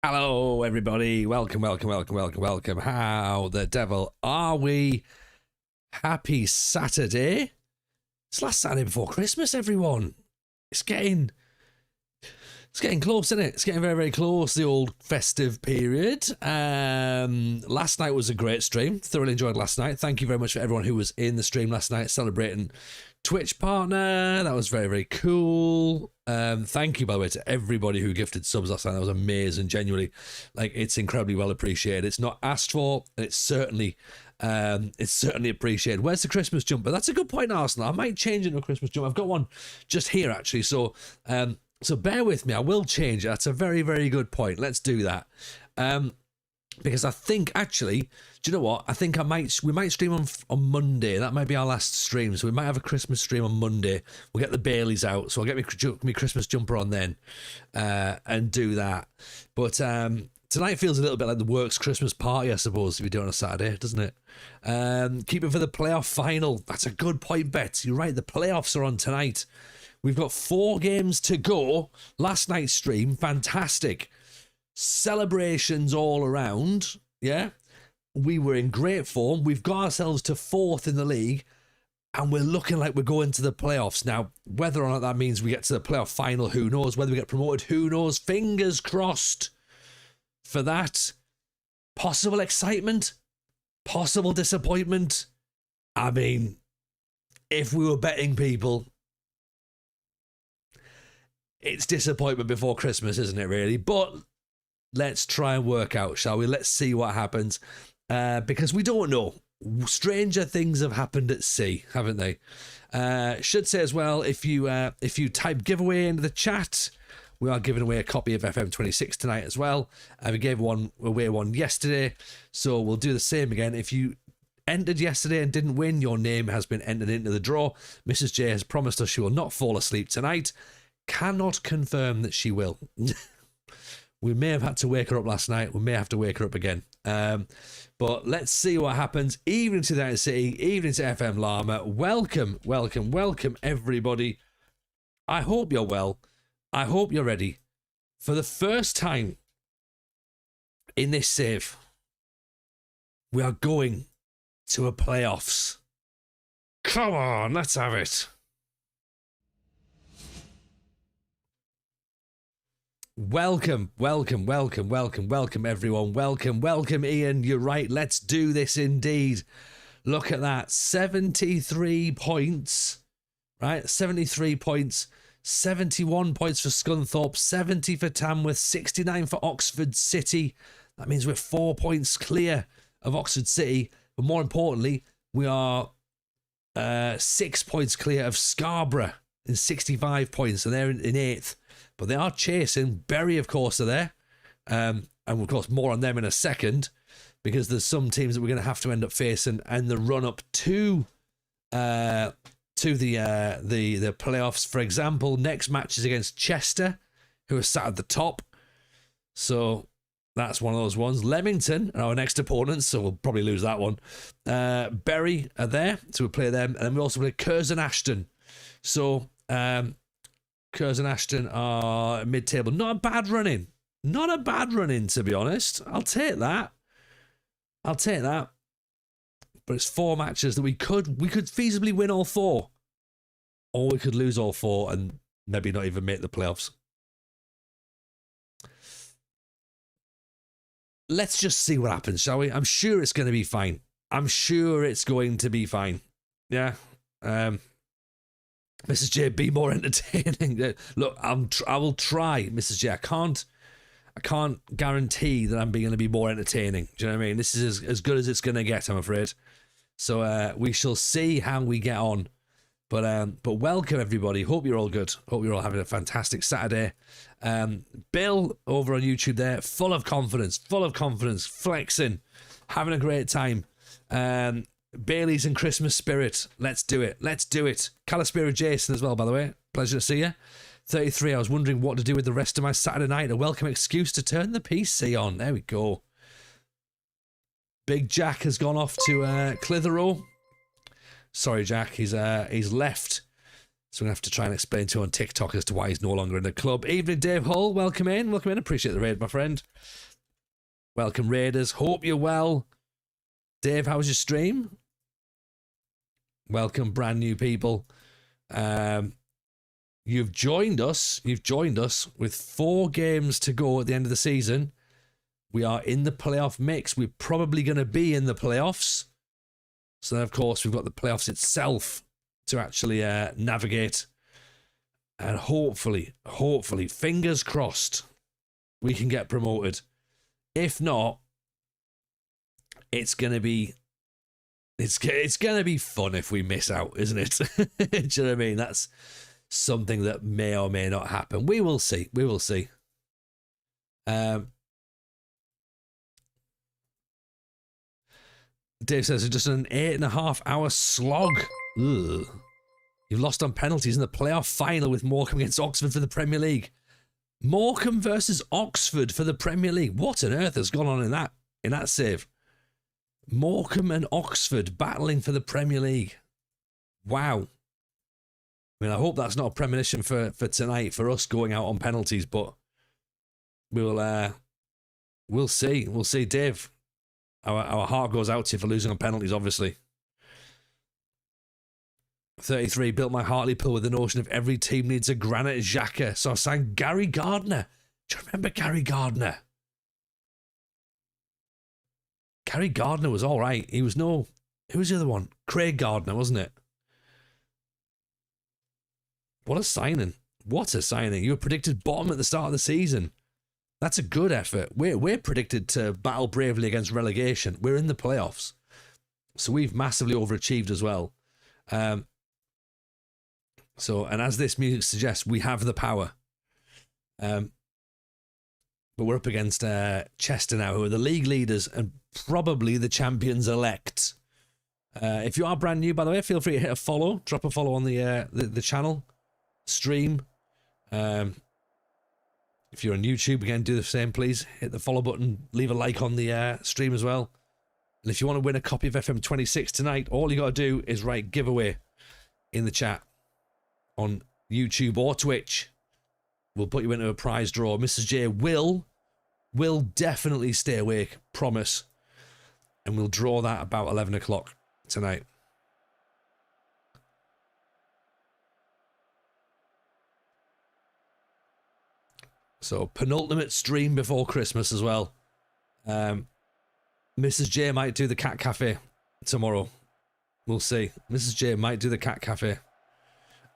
Hello, everybody. Welcome. How the devil are we? Happy Saturday. It's last Saturday before Christmas, everyone. It's getting close, isn't it? It's getting very, very close, the old festive period. Last night was a great stream. Thoroughly enjoyed last night. Thank you very much for everyone who was in the stream last night celebrating Twitch partner. That was very, very cool. Thank you, by the way, to everybody who gifted subs last night. That was amazing, genuinely. Like, it's incredibly well appreciated. It's not asked for, and it's certainly appreciated. Where's the Christmas jumper? That's a good point, Arsenal. I might change it to a Christmas jumper. I've got one just here, actually. So bear with me. I will change it. That's a very, very good point. Let's do that. Because I think, actually, do you know what? I think we might stream on Monday. That might be our last stream. So we might have a Christmas stream on Monday. We'll get the Baileys out. So I'll get me Christmas jumper on then and do that. But tonight feels a little bit like the works Christmas party, I suppose, if you do it on a Saturday, doesn't it? Keep it for the playoff final. That's a good point, Bet. You're right. The playoffs are on tonight. We've got 4 games to go. Last night's stream, fantastic. Celebrations all around, yeah? We were in great form. We've got ourselves to 4th in the league, and we're looking like we're going to the playoffs. Now, whether or not that means we get to the playoff final, who knows? Whether we get promoted, who knows? Fingers crossed for that. Possible excitement, possible disappointment. I mean, if we were betting people, it's disappointment before Christmas, isn't it, really? But let's try and work out, shall we? Let's see what happens. Because we don't know. Stranger things have happened at sea, haven't they? Should say as well, if you type giveaway into the chat, we are giving away a copy of FM26 tonight as well. We gave away one yesterday, so we'll do the same again. If you entered yesterday and didn't win, your name has been entered into the draw. Mrs. J has promised us she will not fall asleep tonight. Cannot confirm that she will. We may have had to wake her up last night. We may have to wake her up again. But let's see what happens. Evening to the City, evening to FM Llama. Welcome, everybody. I hope you're well. I hope you're ready. For the first time in this save, we are going to a playoffs. Come on, let's have it. Welcome, everyone. Welcome, Ian. You're right. Let's do this indeed. Look at that. 73 points, right? 73 points. 71 points for Scunthorpe, 70 for Tamworth, 69 for Oxford City. That means we're 4 points clear of Oxford City. But more importantly, we are 6 points clear of Scarborough in 65 points. So they're in 8th. But they are chasing. Bury, of course, are there. And, of course, more on them in a second. Because there's some teams that we're going to have to end up facing. And the run-up to the playoffs. For example, next match is against Chester, who are sat at the top. So that's one of those ones. Leamington are our next opponents, so we'll probably lose that one. Bury are there, so we'll play them. And then we also play Curzon Ashton. So Curzon Ashton are mid-table. Not a bad run-in. Not a bad run-in, to be honest. I'll take that. But it's 4 matches that we could feasibly win all 4. Or we could lose all 4 and maybe not even make the playoffs. Let's just see what happens, shall we? I'm sure it's going to be fine. Yeah. Mrs. J, be more entertaining. Look, I will try, Mrs. J. I can't guarantee that I'm going to be more entertaining. Do you know what I mean? This is as good as it's going to get, I'm afraid. So we shall see how we get on. But welcome, everybody. Hope you're all good. Hope you're all having a fantastic Saturday. Bill over on YouTube there, full of confidence, flexing, having a great time. Bailey's in Christmas spirit. Let's do it. Calispira Jason as well, by the way. Pleasure to see you. 33, I was wondering what to do with the rest of my Saturday night. A welcome excuse to turn the PC on. There we go. Big Jack has gone off to Clitheroe. Sorry, Jack. He's left So we're going to have to try and explain to him on TikTok as to why he's no longer in the club. Evening, Dave Hull. Welcome in. Welcome in. Appreciate the raid, my friend. Welcome, Raiders. Hope you're well. Dave, how was your stream? Welcome, brand new people. You've joined us. You've joined us with 4 games to go at the end of the season. We are in the playoff mix. We're probably going to be in the playoffs. So then, of course, we've got the playoffs itself to actually navigate. And hopefully, fingers crossed, we can get promoted. If not, it's gonna be fun if we miss out, isn't it? Do you know what I mean? That's something that may or may not happen. We will see. We will see. Dave says it's just an 8.5-hour slog. Ugh. You've lost on penalties in the playoff final with Morecambe against Oxford for the Premier League. Morecambe versus Oxford for the Premier League. What on earth has gone on in that save? Morecambe and Oxford battling for the Premier League. Wow. I mean, I hope that's not a premonition for tonight for us going out on penalties, but we'll see. We'll see, Dave. Our heart goes out to you for losing on penalties, obviously. 33, built my Hartlepool with the notion of every team needs a Granit Xhaka. So I sang Gary Gardner. Do you remember Gary Gardner? Gary Gardner was all right. Who was the other one? Craig Gardner, wasn't it? What a signing. What a signing. You were predicted bottom at the start of the season. That's a good effort. We're predicted to battle bravely against relegation. We're in the playoffs. So we've massively overachieved as well. And as this music suggests, we have the power. But we're up against Chester now, who are the league leaders and probably the champions elect. If you are brand new, by the way, feel free to hit a follow. Drop a follow on the channel, stream. If you're on YouTube, again, do the same, please. Hit the follow button. Leave a like on the stream as well. And if you want to win a copy of FM26 tonight, all you got to do is write giveaway in the chat on YouTube or Twitch. We'll put you into a prize draw. Mrs. J will definitely stay awake, promise. And we'll draw that about 11 o'clock tonight. So, penultimate stream before Christmas as well. Mrs. J might do the Cat Cafe tomorrow. We'll see. Mrs. J might do the Cat Cafe.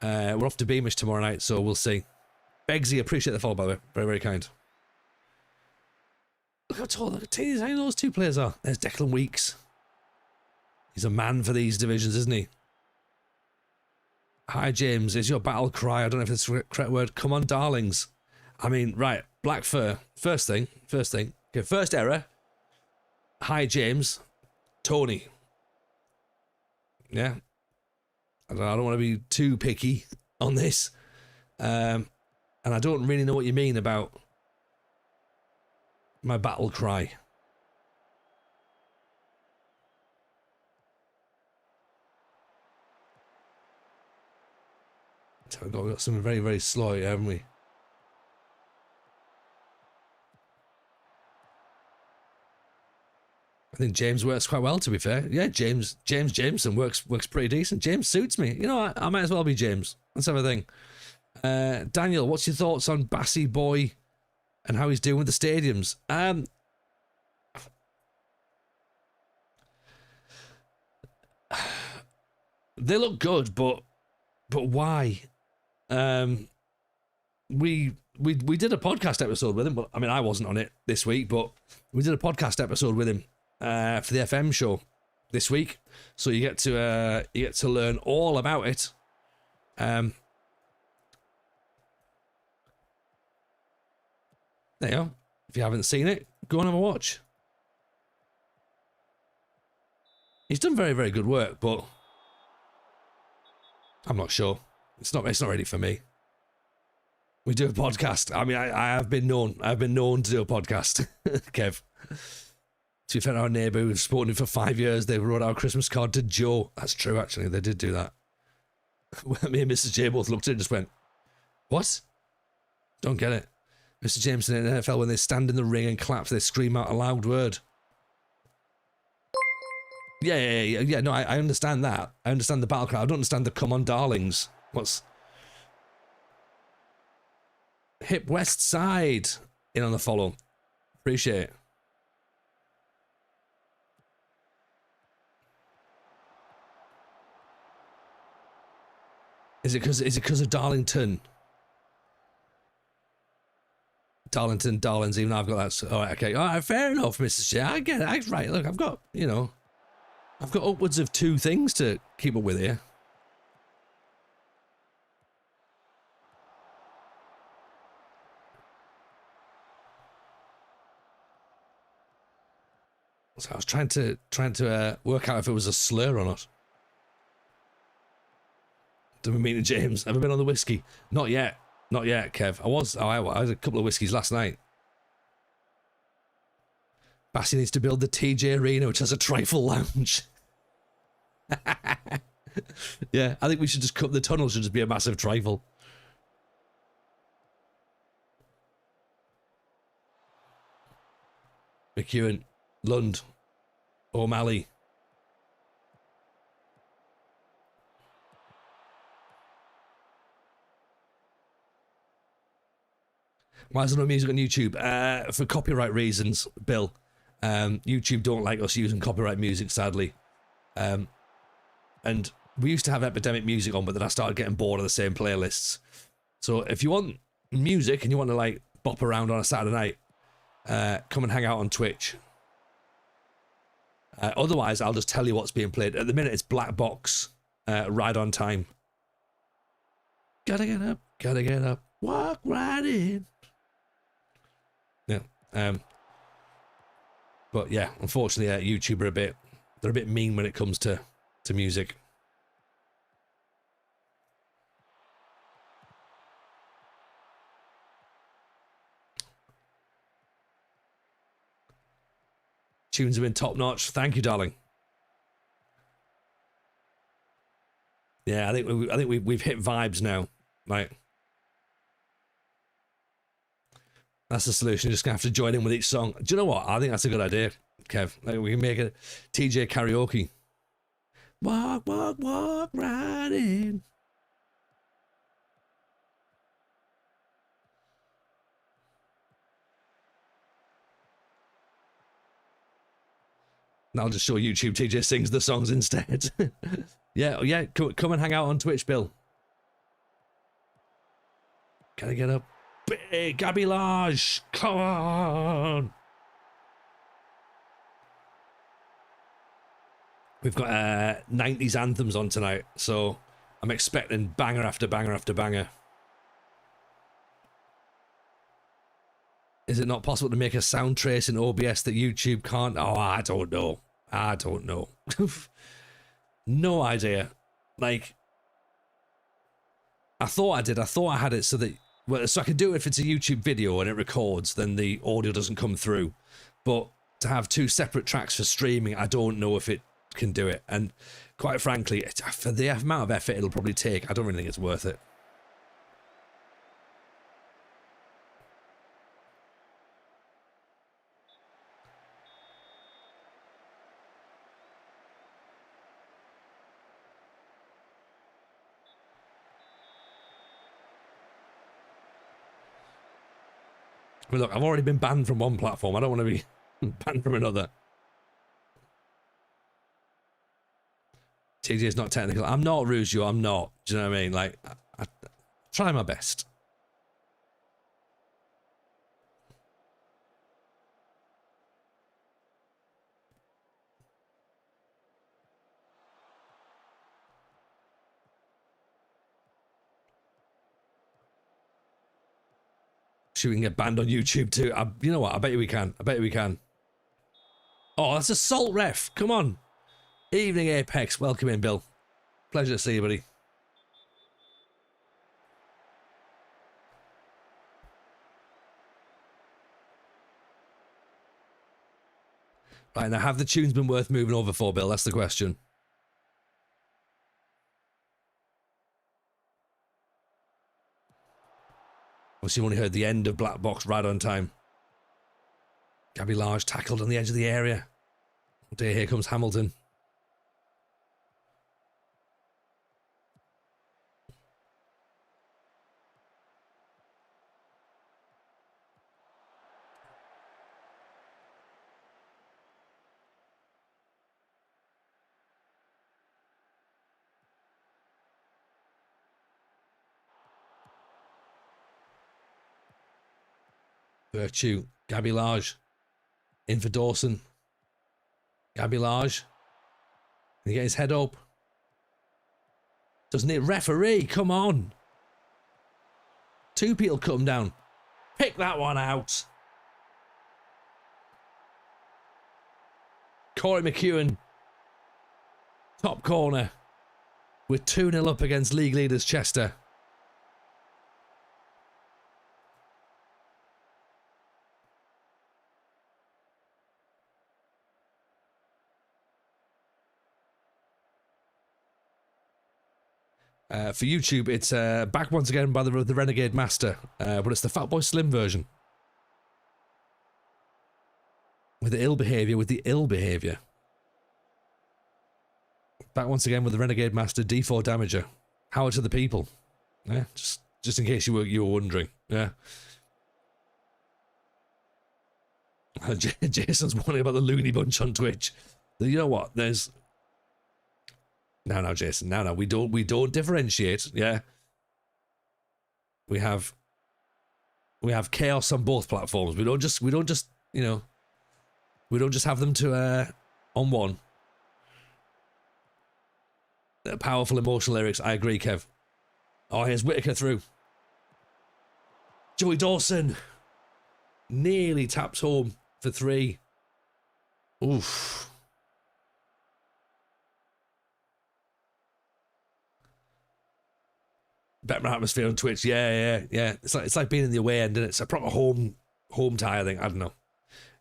We're off to Beamish tomorrow night, so we'll see. Beggsy, appreciate the follow, by the way. Very, very kind. Look how tall, look how tiny those two players are. There's Declan Weeks. He's a man for these divisions, isn't he? Hi, James. Is your battle cry? I don't know if that's the correct word. Come on, darlings. I mean, right. Black Fur. First thing. Okay, first error. Hi, James. Tony. Yeah. I don't want to be too picky on this. And I don't really know what you mean about my battle cry. So we've got something very, very slow here, haven't we? I think James works quite well, to be fair. Yeah, James Jameson works pretty decent. James suits me. You know, I might as well be James. Let's have a thing. Daniel, what's your thoughts on Bassy Boy and how he's doing with the stadiums? They look good, but why? We did a podcast episode with him. But I mean, I wasn't on it this week, but we did a podcast episode with him for the FM show this week. So you get to learn all about it. There you go. If you haven't seen it, go and have a watch. He's done very, very good work, but I'm not sure. It's not ready for me. We do a podcast. I mean, I have been known to do a podcast, Kev. To be fair, our neighbour who's spoken for 5 years, they wrote our Christmas card to Joe. That's true, actually. They did do that. Me and Mrs. J both looked at it and just went, what? Don't get it. Mr. Jameson in the NFL, when they stand in the ring and clap, they scream out a loud word. Yeah. No, I understand that. I understand the battle cry. I don't understand the come on, darlings. What's... Hip West Side in on the follow. Appreciate it. Is it because of Darlington? Darlington, Darlings, even though I've got that. All right, okay. All right, fair enough, Mrs. J. I get it. Right, look, I've got, you know, I've got upwards of 2 things to keep up with here. So I was trying to work out if it was a slur or not. Did we meet James? Ever been on the whiskey? Not yet. Not yet, Kev. I had a couple of whiskeys last night. Bassy needs to build the TJ Arena, which has a trifle lounge. Yeah, I think we should just cut the tunnel. Should just be a massive trifle. McEwen, Lund, O'Malley. Why is there no music on YouTube? For copyright reasons, Bill. YouTube don't like us using copyright music, sadly. And we used to have Epidemic music on, but then I started getting bored of the same playlists. So if you want music and you want to like bop around on a Saturday night, come and hang out on Twitch. Otherwise, I'll just tell you what's being played. At the minute, it's Black Box, Ride on Time. Gotta get up, walk right in. Yeah. But yeah, unfortunately, YouTube are they're a bit mean when it comes to music. Tunes have been top notch. Thank you, darling. Yeah, I think we've hit vibes now. Like, that's the solution. You're just gonna have to join in with each song. Do you know what? I think that's a good idea, Kev. Like, we can make it TJ karaoke. Walk, walk, walk right in. And I'll just show YouTube TJ sings the songs instead. yeah, come and hang out on Twitch, Bill. Gotta get up. Big Gabby Large, come on. We've got 90s anthems on tonight, so I'm expecting banger after banger after banger. Is it not possible to make a sound trace in OBS that YouTube can't? Oh, I don't know. No idea. Like, I thought I did. I thought I had it so that, well, so I can do it if it's a YouTube video and it records, then the audio doesn't come through. But to have 2 separate tracks for streaming, I don't know if it can do it. And quite frankly, for the amount of effort it'll probably take, I don't really think it's worth it. I mean, look, I've already been banned from one platform. I don't want to be banned from another. TJ is not technical. I'm not, Ruzio. I'm not. Do you know what I mean? Like, I try my best. We can get banned on YouTube too. You know what? I bet you we can. Oh, that's Assault Ref. Come on. Evening Apex. Welcome in, Bill. Pleasure to see you, buddy. Right, now have the tunes been worth moving over for, Bill? That's the question. Obviously, you only heard the end of Black Box right on time. Gabby Large tackled on the edge of the area. Oh dear, here comes Hamilton. Virtue, Gabby Large, in for Dawson. Gabby Large, can he get his head up? Doesn't it? Referee, come on. 2 people come down. Pick that one out. Corey McEwen, top corner, with 2-0 up against league leaders Chester. For YouTube, it's back once again by the Renegade Master, but it's the Fatboy Slim version. With the ill behaviour, Back once again with the Renegade Master, D4 Damager. Howard to the people. Yeah, just in case you were wondering. Yeah. Jason's warning about the Looney Bunch on Twitch. You know what? There's... No, Jason. No. We don't differentiate. Yeah. We have chaos on both platforms. We don't just you know, we don't just have them to on one. Powerful emotional lyrics. I agree, Kev. Oh, here's Whitaker through. Joey Dawson nearly taps home for 3. Oof. Better atmosphere on Twitch. Yeah. It's like being in the away end, and it's a proper home tie, I think. I don't know.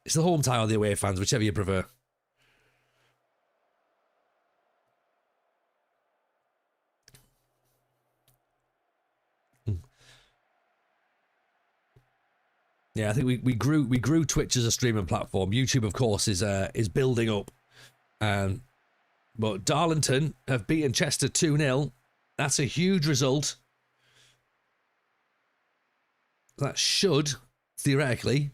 It's the home tie or the away fans, whichever you prefer. Yeah, I think we grew Twitch as a streaming platform. YouTube, of course, is building up. But Darlington have beaten Chester 2-0. That's a huge result. That should, theoretically,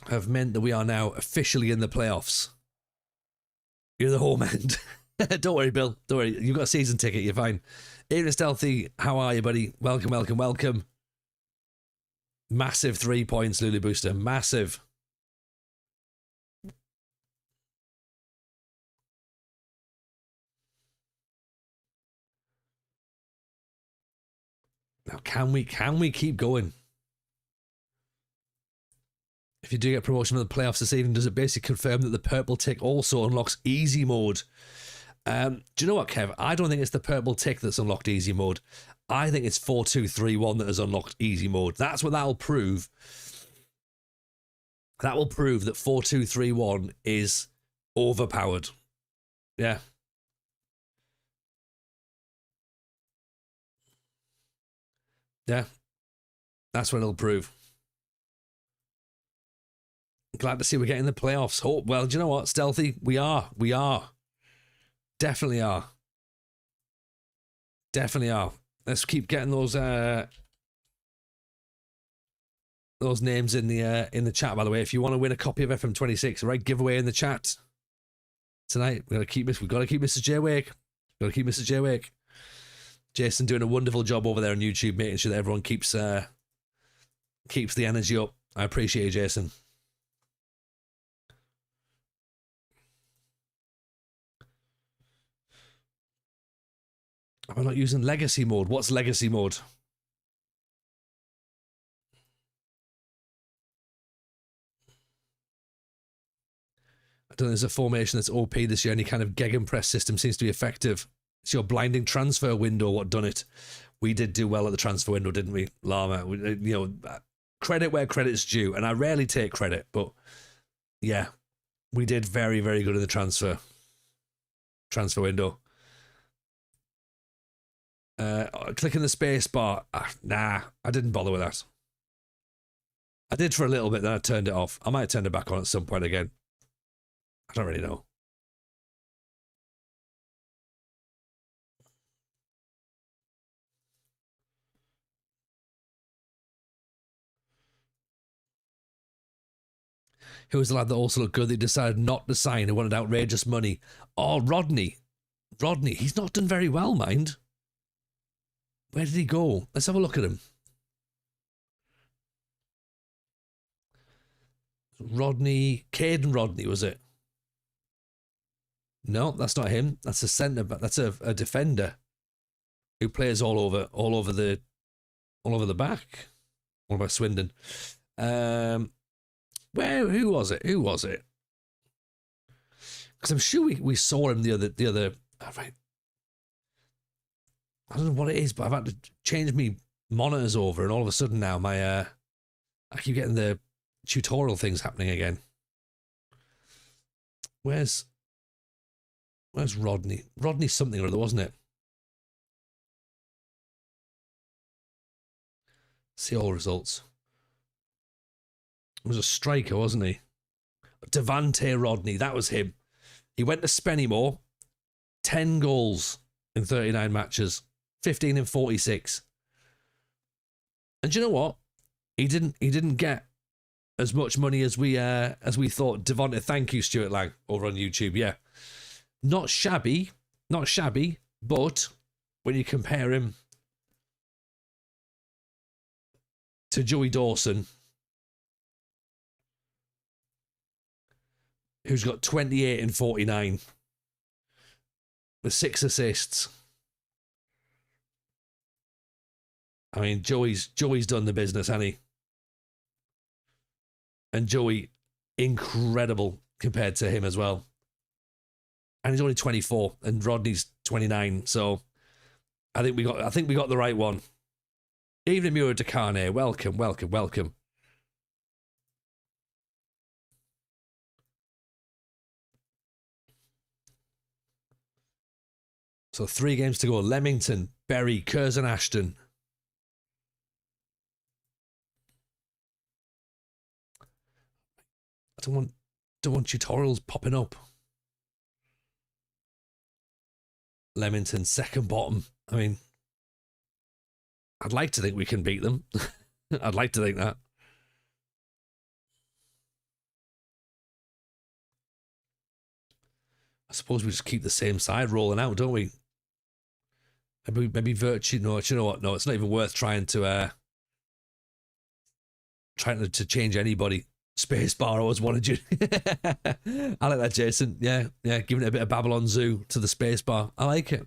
have meant that we are now officially in the playoffs. You're the home end. Don't worry, Bill. Don't worry. You've got a season ticket. You're fine. Even Stealthy, how are you, buddy? Welcome. Massive 3 points, Lulu Booster. Massive. Now, can we keep going? If you do get promotion for the playoffs this evening, does it basically confirm that the purple tick also unlocks easy mode? Do you know what, Kev? I don't think it's the purple tick that's unlocked easy mode. I think it's 4231 that has unlocked easy mode. That's what that'll prove. That will prove that 4231 is overpowered. Yeah. Yeah. That's what it'll prove. Glad to see we're getting the playoffs. Hope. Well, do you know what, Stealthy? We are. Definitely are. Let's keep getting those names in the chat. By the way, if you want to win a copy of FM26, right, giveaway in the chat tonight. We've got to keep Mr. J awake. Jason doing a wonderful job over there on YouTube, making sure that everyone keeps the energy up. I appreciate you, Jason. Am I not using legacy mode? What's legacy mode? I don't know, there's a formation that's OP this year. Any kind of gegenpress system seems to be effective. It's your blinding transfer window what done it. We did do well at the transfer window, didn't we, Llama? Credit where credit's due. And I rarely take credit, but yeah, we did very, very good in the transfer window. Clicking the space bar. Nah, I didn't bother with that. I did for a little bit, then I turned it off. I might turn it back on at some point again. I don't really know. Who was the lad that also looked good? They decided not to sign and wanted outrageous money. Oh, Rodney. Rodney, he's not done very well, mind. Where did he go? Let's have a look at him. Rodney, Caden Rodney, was it? No, that's not him. That's a centre back. That's a defender who plays all over the back. What about Swindon? Who was it? Because I'm sure we saw him the other. Right. I don't know what it is, but I've had to change my monitors over, and all of a sudden now my I keep getting the tutorial things happening again. Where's Rodney? Rodney something or other, wasn't it? See all results. It was a striker, wasn't he? Devante Rodney, that was him. He went to Spennymoor, 10 goals in 39 matches, 15 in 46. And do you know what? He didn't get as much money as we thought. Devonte, thank you, Stuart Lang, over on YouTube. Yeah, not shabby, but when you compare him to Joey Dawson, who's got 28 and 49 with 6 assists. I mean, Joey's done the business, hasn't he? And Joey, incredible compared to him as well. And he's only 24, and Rodney's 29. So I think we got the right one. Evening Mura Decane, welcome. So 3 games to go. Leamington, Bury, Curzon, Ashton. I don't want tutorials popping up. Leamington, second bottom. I mean, I'd like to think we can beat them. I'd like to think that. I suppose we just keep the same side rolling out, don't we? Maybe Virtue. No, you know what? No, it's not even worth trying to change anybody. Spacebar, I always wanted you. I like that, Jason. Yeah, giving it a bit of Babylon Zoo to the spacebar. I like it.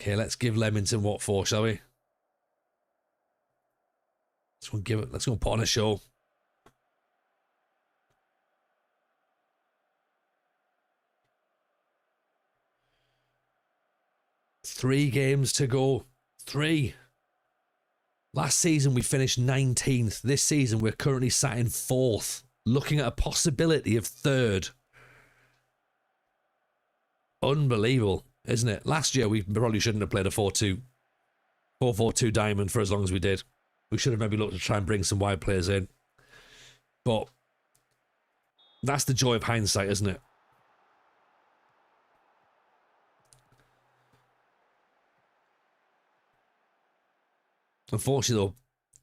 Okay, let's give Leamington what for, shall we? Let's go put on a show. Three games to go. 3. Last season, we finished 19th. This season, we're currently sat in 4th, looking at a possibility of 3rd. Unbelievable, isn't it? Last year, we probably shouldn't have played a 4-4-2 diamond for as long as we did. We should have maybe looked to try and bring some wide players in. But that's the joy of hindsight, isn't it? Unfortunately,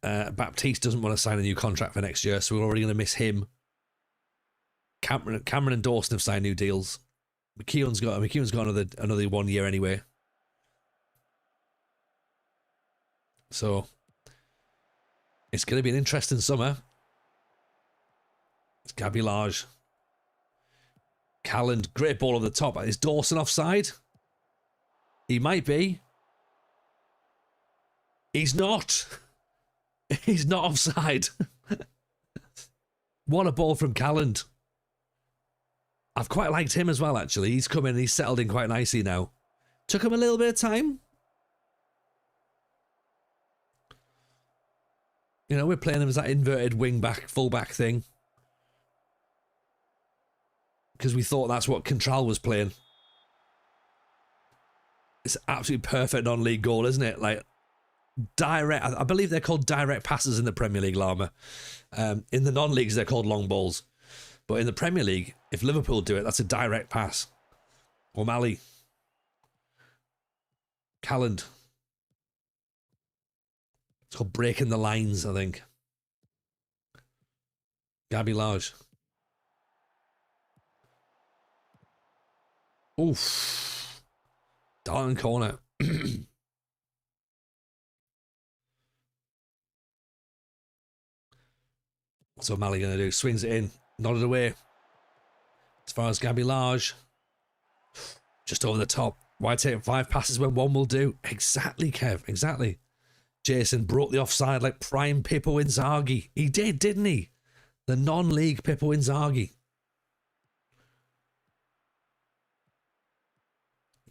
though, Baptiste doesn't want to sign a new contract for next year, so we're already going to miss him. Cameron and Dawson have signed new deals. McKeown's got another 1 year anyway. So it's going to be an interesting summer. It's Gabby Large. Calland, great ball on the top. Is Dawson offside? He might be. He's not. He's not offside. What a ball from Calland. I've quite liked him as well, actually. He's come in and he's settled in quite nicely now. Took him a little bit of time. You know, we're playing him as that inverted wing-back, full-back thing. because we thought that's what Contral was playing. It's absolutely perfect non-league goal, isn't it? Like, direct, I believe they're called direct passes in the Premier League, Llama. In the non-leagues, they're called long balls. But in the Premier League, if Liverpool do it, that's a direct pass. O'Malley. Calland. It's called breaking the lines, I think. Gabby Large. Oof. Darlington corner. What's O'Malley going to do? Swings it in. Nodded away. As far as Gabby Large. Just over the top. Why take 5 passes when 1 will do? Exactly, Kev. Exactly. Jason broke the offside like prime Pippo Inzaghi. He did, didn't he? The non-league Pippo Inzaghi.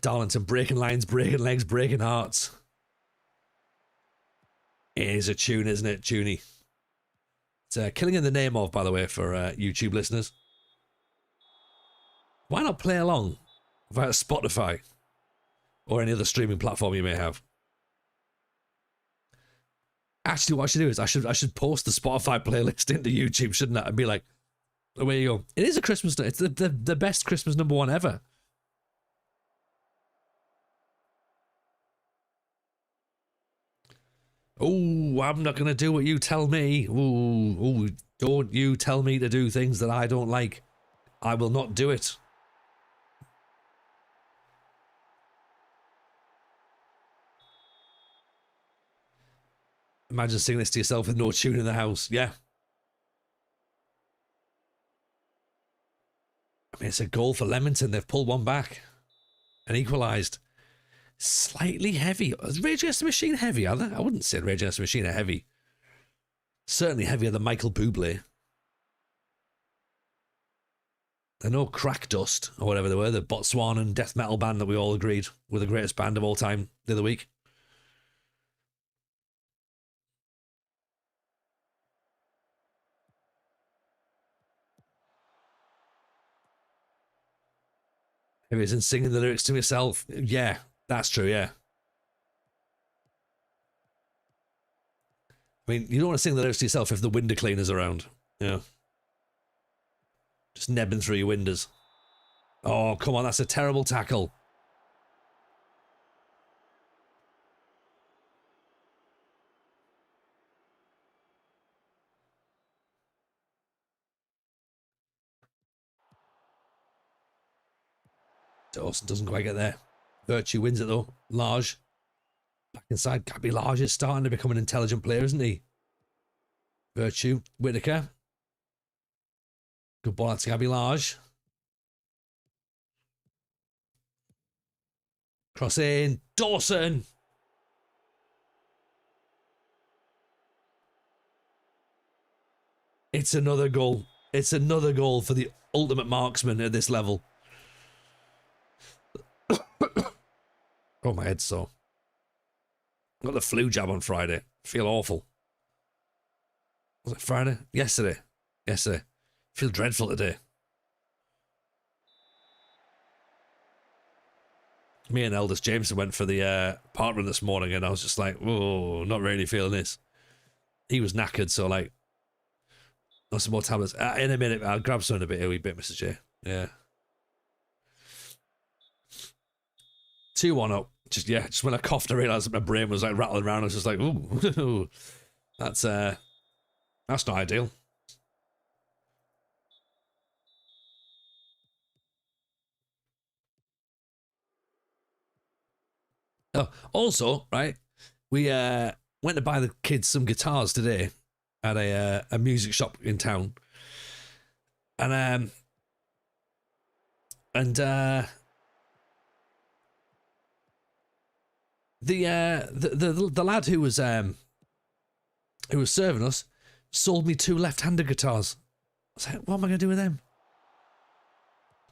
Darlington breaking lines, breaking legs, breaking hearts. It is a tune, isn't it, Tuny? It's Killing in the Name of, by the way, for YouTube listeners. Why not play along via Spotify or any other streaming platform you may have? Actually, what I should do is I should post the Spotify playlist into YouTube, shouldn't I? And be like, away you go. It is a Christmas. It's the best Christmas #1 ever. Oh, I'm not going to do what you tell me. Oh, don't you tell me to do things that I don't like. I will not do it. Imagine singing this to yourself with no tune in the house. Yeah. I mean, it's a goal for Leamington. They've pulled one back and equalised. Slightly heavy. Is Rage Against the Machine heavy, are they? I wouldn't say Rage Against the Machine are heavy. Certainly heavier than Michael Bublé. They're no Crack Dust, or whatever they were, the Botswanan death metal band that we all agreed were the greatest band of all time the other week. If it's in singing the lyrics to myself, yeah, that's true, yeah. I mean, you don't want to sing the lyrics to yourself if the window cleaner's around. Yeah. Just nebbing through your windows. Oh, come on, that's a terrible tackle. Dawson doesn't quite get there. Virtue wins it though. Large. Back inside. Gabby Large is starting to become an intelligent player, isn't he? Virtue. Whitaker. Good ball out to Gabby Large. Cross in. Dawson. It's another goal. It's another goal for the ultimate marksman at this level. Oh, my head's sore. Got the flu jab on Friday. Feel awful. Was it Friday? Yesterday. Feel dreadful today. Me and Eldest Jameson went for the park run this morning, and I was just like, oh, not really feeling this. He was knackered, so like, got some more tablets. In a minute, I'll grab some in a wee bit, Mr. J. Yeah. 2-1 up. Just when I coughed, I realised that my brain was like rattling around. I was just like, ooh, that's not ideal. Oh, also, right, we went to buy the kids some guitars today at a music shop in town, and the lad who was serving us sold me 2 left-handed guitars. I was like, what am I going to do with them?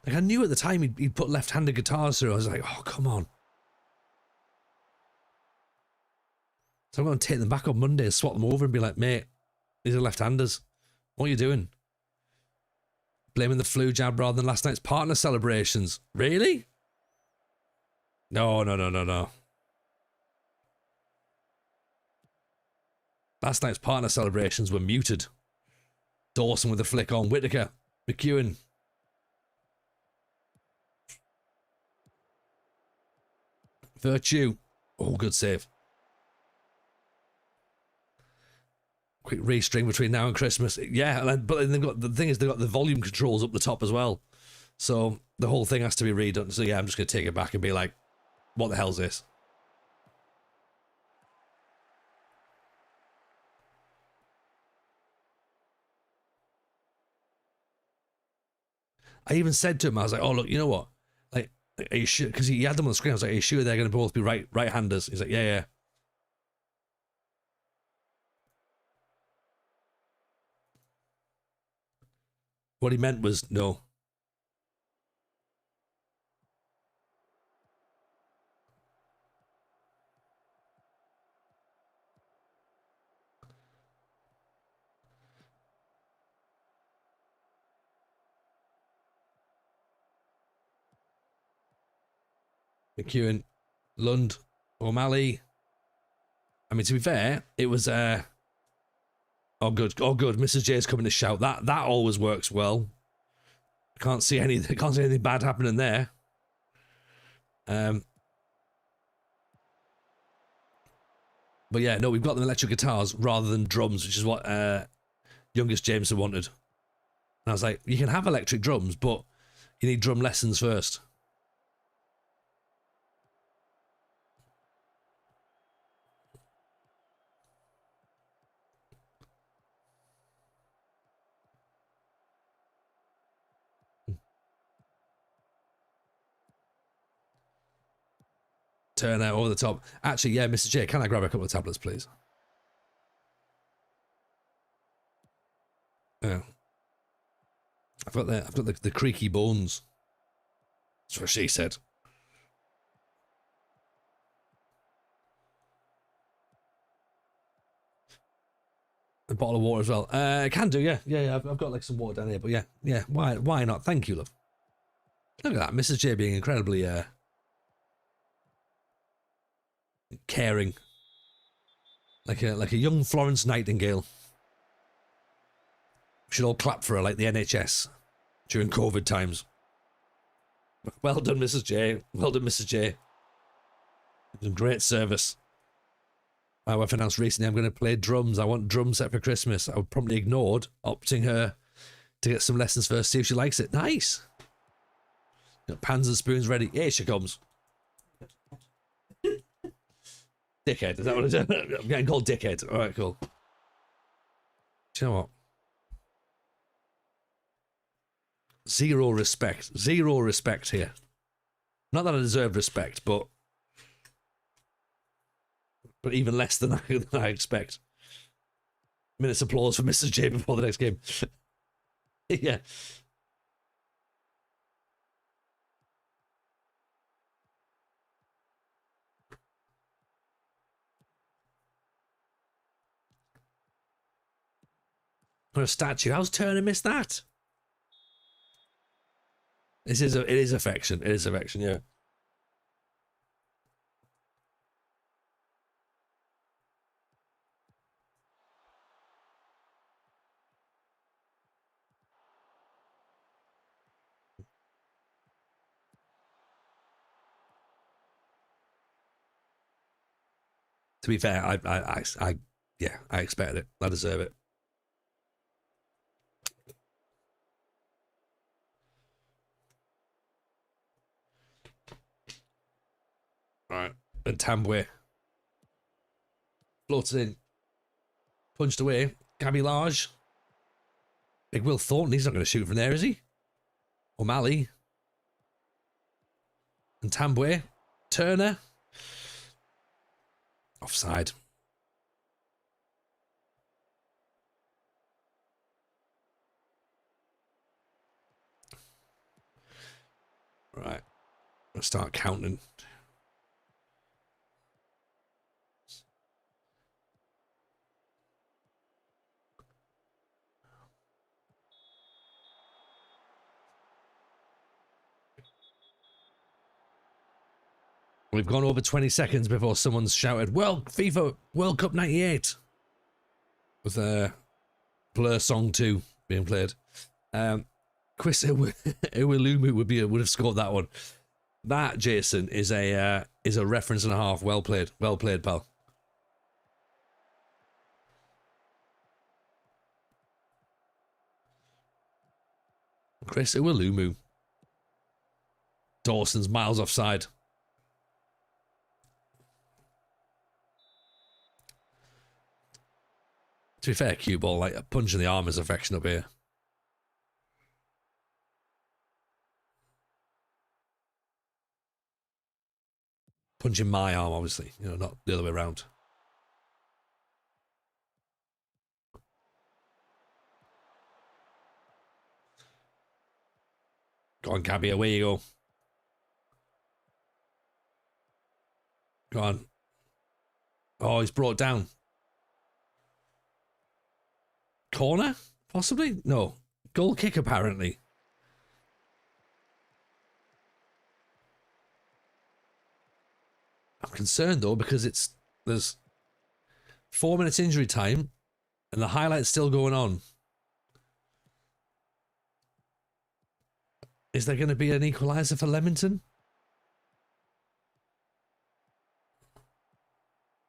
Like, I knew at the time he'd put left-handed guitars through. I was like, oh, come on. So I'm going to take them back on Monday and swap them over and be like, mate, these are left-handers. What are you doing? Blaming the flu jab rather than last night's partner celebrations. Really? No. Last night's partner celebrations were muted. Dawson with a flick on. Whittaker. McEwen. Virtue. Oh, good save. Quick restring between now and Christmas. Yeah, but then they've got, the thing is, they've got the volume controls up the top as well. So the whole thing has to be redone. So yeah, I'm just going to take it back and be like, what the hell's this? I even said to him, I was like, oh, look, you know what? Like, are you sure? Because he had them on the screen. I was like, are you sure they're going to both be right-handers? He's like, yeah. What he meant was no. McEwen, Lund, O'Malley. I mean, to be fair, it was oh good. Mrs. J's coming to shout. That always works well. Can't see anything bad happening there. But yeah, no, we've got them electric guitars rather than drums, which is what youngest Jameson wanted. And I was like, you can have electric drums, but you need drum lessons first. Turn out over the top. Actually, yeah, Mr. J, can I grab a couple of tablets, please? Yeah. I've got the creaky bones. That's what she said. A bottle of water as well. I can do, yeah. I've got like some water down here, but yeah. Why not? Thank you, love. Look at that, Mrs. J being incredibly caring, like a young Florence Nightingale. We should all clap for her like the NHS during COVID times. Well done, Mrs. J. Well done, Mrs. J. Great service. My wife announced recently I'm going to play drums. I want drum set for Christmas. I promptly ignored, opting her to get some lessons first, see if she likes it. Nice. Got pans and spoons ready. Here she comes. Dickhead. Is that what it is? I'm getting called dickhead. All right, cool. Do you know what? Zero respect here. Not that I deserve respect, but even less than I expect. Minutes applause for Mrs. J before the next game. Yeah. For a statue. How's Turner missed that? It is affection. It is affection, yeah. To be fair, I expected it. I deserve it. Right. And Tambwe floated in, punched away. Gabby Large. Big Will Thornton, he's not going to shoot from there, is he? O'Malley. And Tambwe. Turner. Offside. Right. Let's start counting. We've gone over 20 seconds before someone's shouted, FIFA World Cup 98. With Blur Song 2 being played. Chris Iwelumu would have scored that one. That, Jason, is a reference and a half. Well played, pal. Chris Iwelumu. Dawson's miles offside. To be fair, cue ball, like a punch in the arm is affection up here. Punch in my arm, obviously. You know, not the other way around. Go on, Gabby, away you go. Go on. Oh, he's brought down. Corner? Possibly? No. Goal kick, apparently. I'm concerned, though, because there's 4 minutes injury time and the highlight's still going on. Is there going to be an equaliser for Leamington?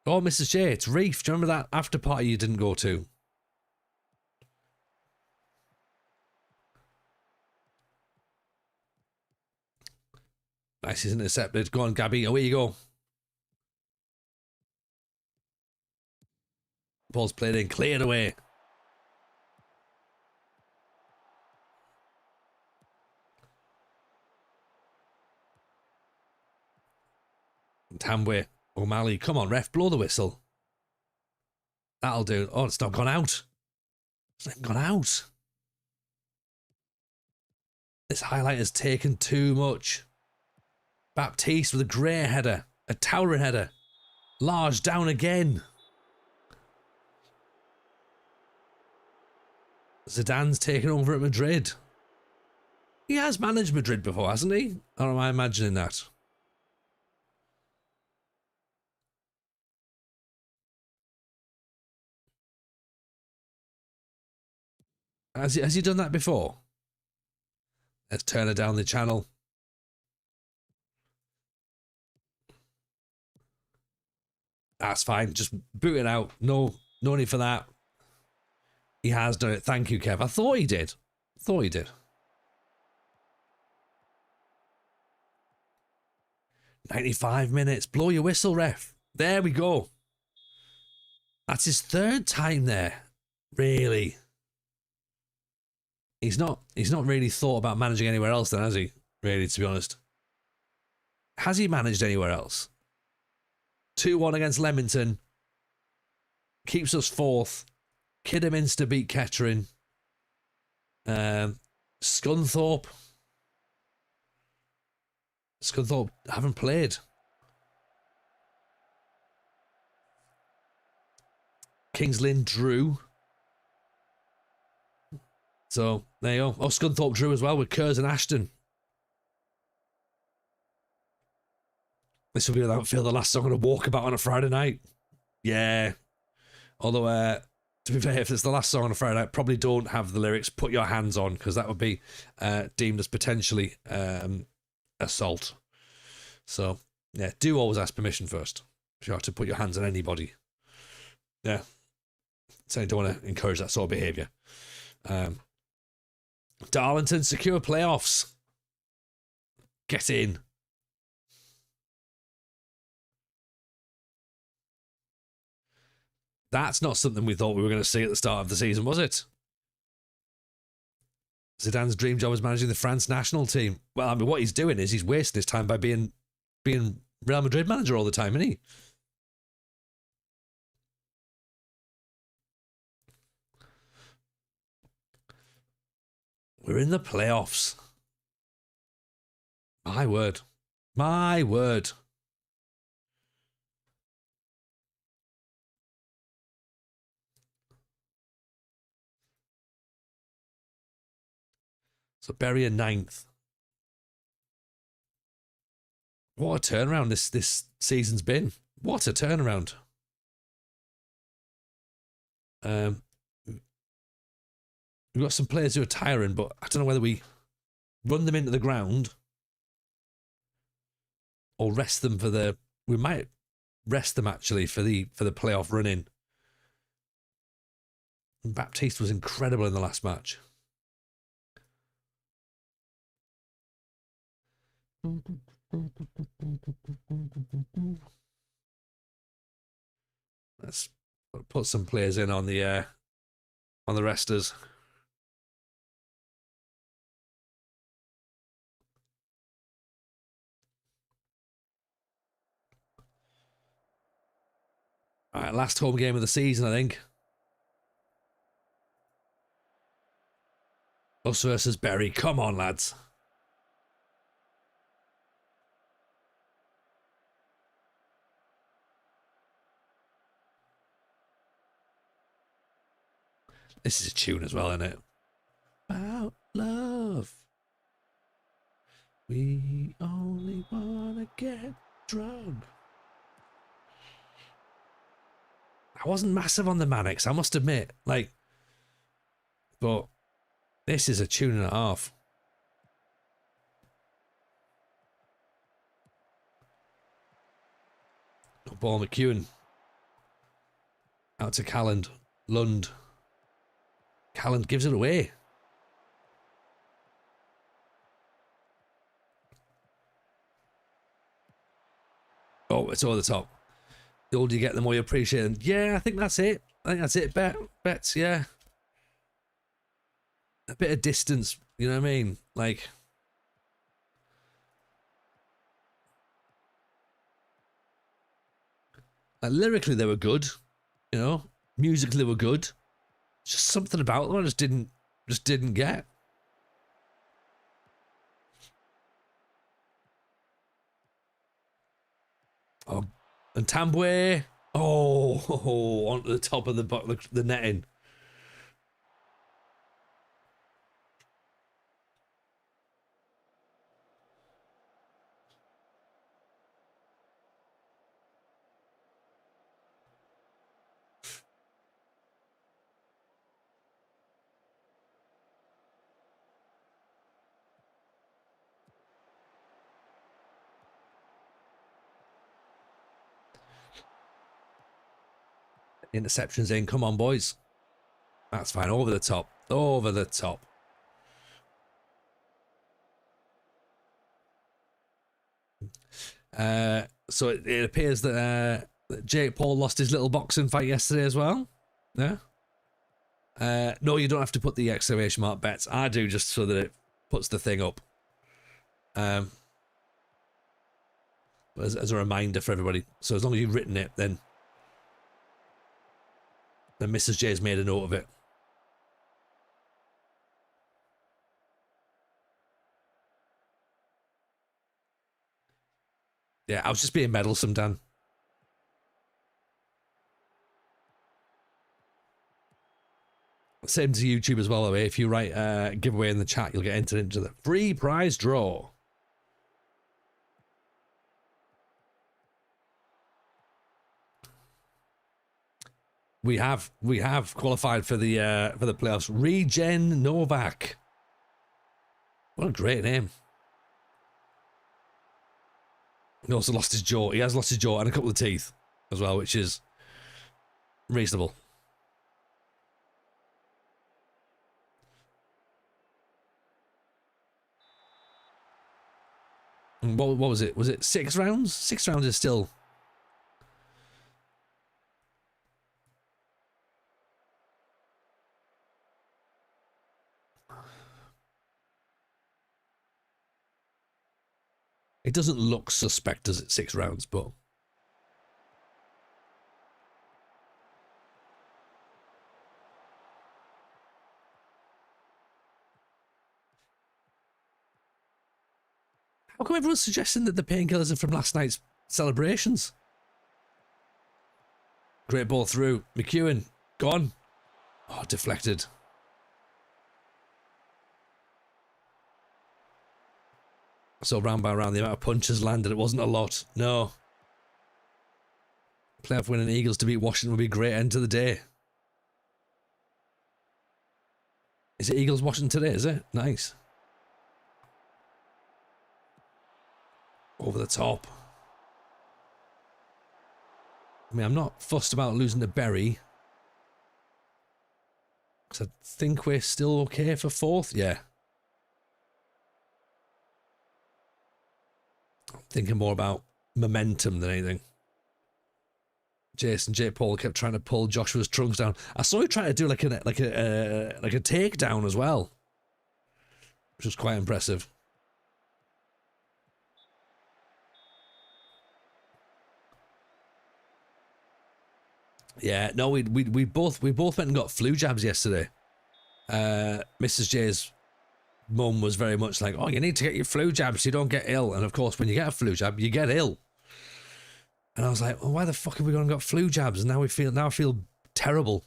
Oh, Mrs. J, it's Reef. Do you remember that after party you didn't go to? Nice, he's intercepted. Go on, Gabby. Away you go. Ball's played in. Cleared away. Tambwe. O'Malley. Come on, ref. Blow the whistle. That'll do. Oh, it's not gone out. It's not gone out. This highlight has taken too much. Baptiste with a great header. A towering header. Large down again. Zidane's taken over at Madrid. He has managed Madrid before, hasn't he? Or am I imagining that? Has he done that before? Let's turn her down the channel. That's fine. Just boot it out. No need for that. He has done it. Thank you, Kev. I thought he did. 95 minutes. Blow your whistle, ref. There we go. That's his third time there. Really. He's not really thought about managing anywhere else then, has he? Really, to be honest. Has he managed anywhere else? 2-1 against Leamington. Keeps us fourth. Kidderminster beat Kettering. Scunthorpe haven't played. Kings Lynn drew. So, there you go. Oh, Scunthorpe drew as well with Kerrs and Ashton. This will be, without fail, the last song on a walkabout on a Friday night. Yeah. Although, to be fair, if it's the last song on a Friday night, probably don't have the lyrics "Put Your Hands On," because that would be deemed as potentially assault. So, yeah, do always ask permission first if you have to put your hands on anybody. Yeah. So I don't want to encourage that sort of behaviour. Darlington secure playoffs. Get in. That's not something we thought we were going to see at the start of the season, was it? Zidane's dream job is managing the France national team. Well, I mean, what he's doing is he's wasting his time by being Real Madrid manager all the time, isn't he? We're in the playoffs. My word. My word. So Bury in 9th. What a turnaround this season's been. What a turnaround. We've got some players who are tiring, but I don't know whether we run them into the ground or rest them for the... We might rest them actually for the playoff run-in. Baptiste was incredible in the last match. Let's put some players in on the resters. All right, last home game of the season, I think. Us versus Bury. Come on, lads. This is a tune as well, isn't it? About love. We only want to get drunk. I wasn't massive on the Mannix, I must admit. Like, but this is a tune and a half. Ball McEwen. Out to Calland. Lund. Calland gives it away. Oh, it's over the top. The older you get, the more you appreciate it. Yeah, I think that's it. I think that's it. Bets, yeah. A bit of distance, you know what I mean? Like... lyrically, they were good. You know? Musically, they were good. Just something about them I just didn't get. Oh, and Tambwe. Oh, onto the top of the netting. Interceptions in. Come on, boys. That's fine. Over the top. Over the top. So it appears that Jake Paul lost his little boxing fight yesterday as well. Yeah. No, you don't have to put the exclamation mark bets. I do just so that it puts the thing up. As a reminder for everybody. So as long as you've written it, then Mrs. J's made a note of it. Yeah, I was just being meddlesome, Dan. Same to YouTube as well, though. If you write giveaway in the chat, you'll get entered into the free prize draw. We have qualified for the playoffs. Regen Novak. What a great name. He also lost his jaw. He has lost his jaw and a couple of teeth as well, which is reasonable. And what was it? Was it 6 rounds? 6 rounds is still... It doesn't look suspect, does it? 6 rounds, but... How come everyone's suggesting that the painkillers are from last night's celebrations? Great ball through. McEwen, gone. Oh, deflected. So round by round, the amount of punches landed, it wasn't a lot. No. Playoff winning Eagles to beat Washington would be a great end to the day. Is it Eagles Washington today, is it? Nice. Over the top. I mean, I'm not fussed about losing to Berry. Because I think we're still okay for 4th. Yeah. I'm thinking more about momentum than anything. Jason J. Paul kept trying to pull Joshua's trunks down. I saw he try to do like a takedown as well, which was quite impressive. Yeah, no, we both went and got flu jabs yesterday. Mrs. J's mum was very much like, "Oh, you need to get your flu jab so you don't get ill." And of course, when you get a flu jab, you get ill. And I was like, "Well, why the fuck have we gone and got flu jabs?" And now I feel terrible,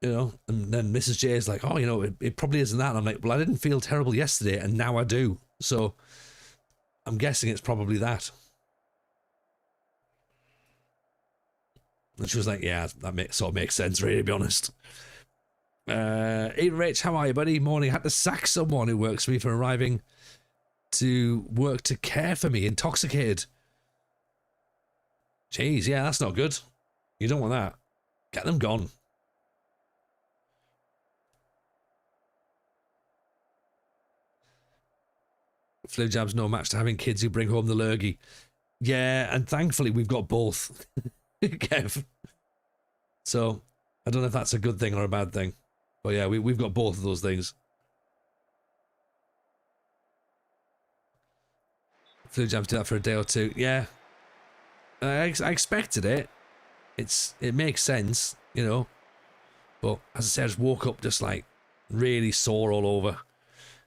you know. And then Mrs. J is like, "Oh, you know, it probably isn't that." And I'm like, "Well, I didn't feel terrible yesterday, and now I do." So I'm guessing it's probably that. And she was like, "Yeah, that sort of makes sense, really, to be honest." Hey, Rich, how are you, buddy? Morning. I had to sack someone who works for me for arriving to work to care for me, intoxicated. Jeez, yeah, that's not good. You don't want that. Get them gone. Flu jab's no match to having kids who bring home the lurgy. Yeah, and thankfully we've got both. Kev. So, I don't know if that's a good thing or a bad thing. But yeah, we've got both of those things. Flu jabs do that for a day or two. Yeah. I expected it. It makes sense, you know. But as I said, I just woke up just like really sore all over.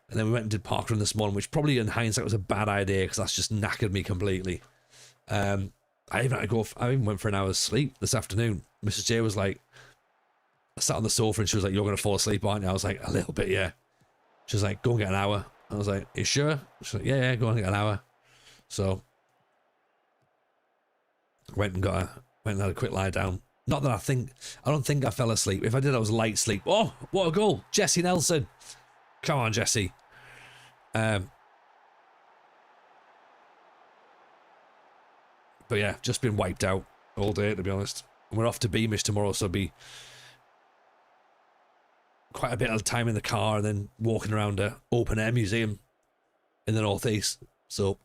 And then we went and did parkrun this morning, which probably in hindsight was a bad idea because that's just knackered me completely. I even went for an hour's sleep this afternoon. Mrs. J was like, I sat on the sofa and she was like, "You're going to fall asleep, aren't you?" I was like, "A little bit, yeah." She was like, "Go and get an hour." I was like, "You sure?" She's like, yeah, go and get an hour. So went and had a quick lie down. Not that I don't think I fell asleep. If I did, I was light sleep. Oh, what a goal. Jesse Nelson. Come on, Jesse. But yeah, just been wiped out all day, to be honest. And we're off to Beamish tomorrow, so it'll be quite a bit of time in the car and then walking around a open air museum in the northeast. So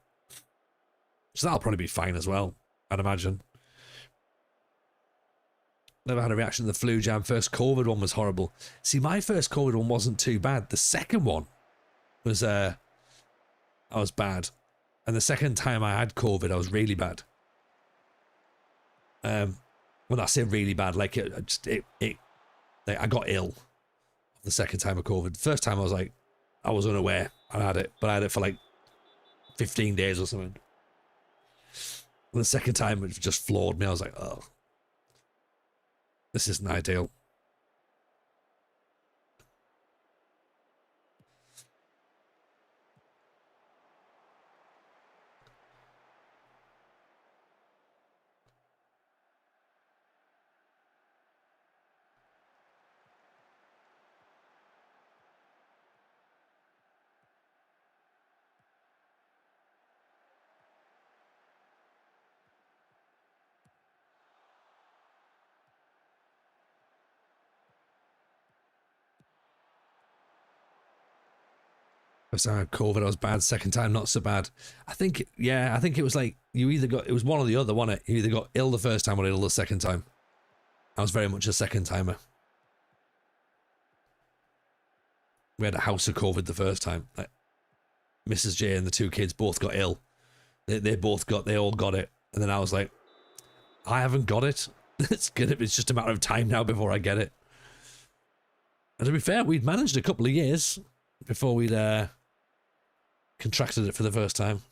that'll probably be fine as well, I'd imagine. Never had a reaction to the flu jab. First COVID one was horrible. See, my first COVID one wasn't too bad. The second one was I was bad. And the second time I had COVID, I was really bad. When I say really bad, like I got ill the second time of COVID. The first time I was unaware I had it, but I had it for like 15 days or something. And the second time it just floored me. I was like, oh, this isn't ideal. First time I had COVID, I was bad. Second time, not so bad. I think it was like it was one or the other, wasn't it? You either got ill the first time or ill the second time. I was very much a second timer. We had a house of COVID the first time. Like, Mrs. J and the two kids both got ill. They all got it. And then I was like, I haven't got it. It's just a matter of time now before I get it. And to be fair, we'd managed a couple of years before we'd contracted it for the first time.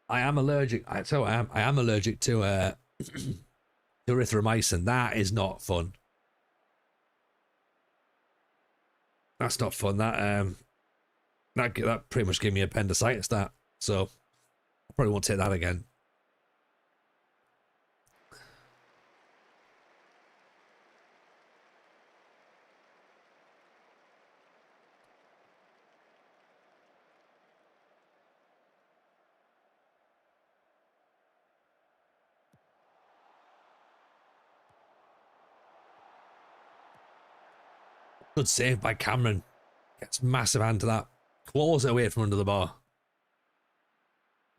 I am allergic. I am allergic to erythromycin. That is not fun. That's not fun. That pretty much gave me appendicitis. That, so I probably won't take that again. Good save by Cameron. Gets massive hand to that. Claws it away from under the bar.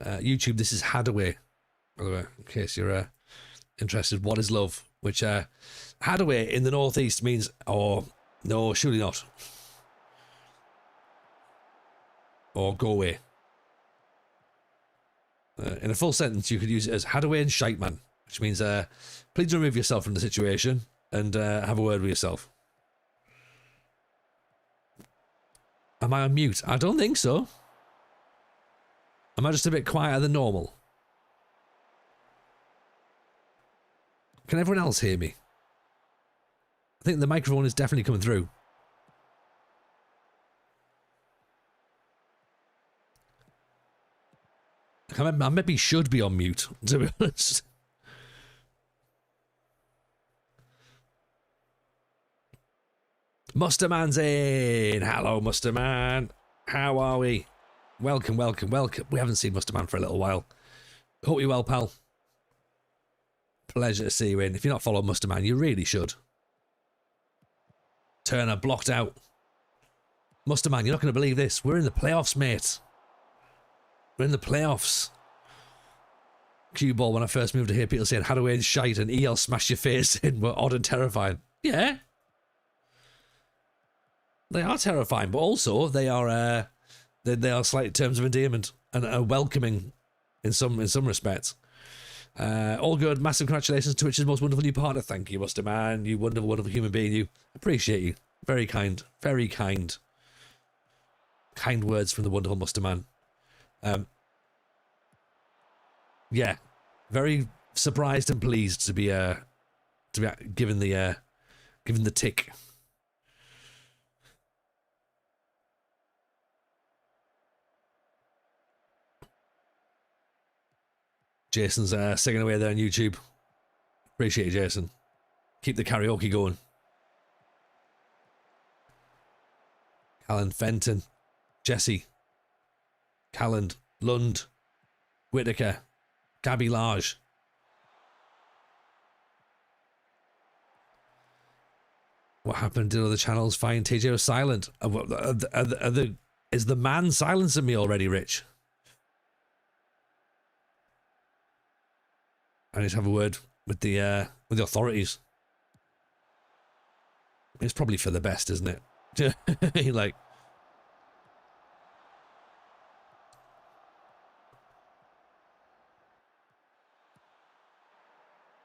YouTube, this is Hadaway, by the way, in case you're interested. What is love? Which Hadaway in the northeast means, oh, no, surely not. Or go away. In a full sentence, you could use it as Hadaway and Shiteman, which means please remove yourself from the situation and have a word with yourself. Am I on mute? I don't think so. Am I just a bit quieter than normal? Can everyone else hear me? I think the microphone is definitely coming through. I maybe should be on mute, to be honest. Musterman's in. Hello, Musterman. How are we? Welcome, welcome, welcome. We haven't seen Musterman for a little while. Hope you're well, pal. Pleasure to see you in. If you're not following Musterman, you really should. Turner blocked out. Musterman, you're not going to believe this. We're in the playoffs, mate. We're in the playoffs. Cue ball, when I first moved to here, people saying Hadaway and shite and EL smash your face in were odd and terrifying. Yeah. They are terrifying, but also they are slight terms of endearment and welcoming in some respects. All good. Massive congratulations to Twitch's most wonderful new partner. Thank you, Musterman. You wonderful, wonderful human being. You. Appreciate you. Very kind. Very kind. Kind words from the wonderful Musterman. Yeah, very surprised and pleased to be given the tick. Jason's singing away there on YouTube. Appreciate you, Jason. Keep the karaoke going. Callan Fenton, Jesse, Calland, Lund, Whitaker, Gabby Large. What happened? Did other channels find TJ was silent? Is the man silencing me already, Rich? I need to have a word with the authorities. It's probably for the best, isn't it? Like,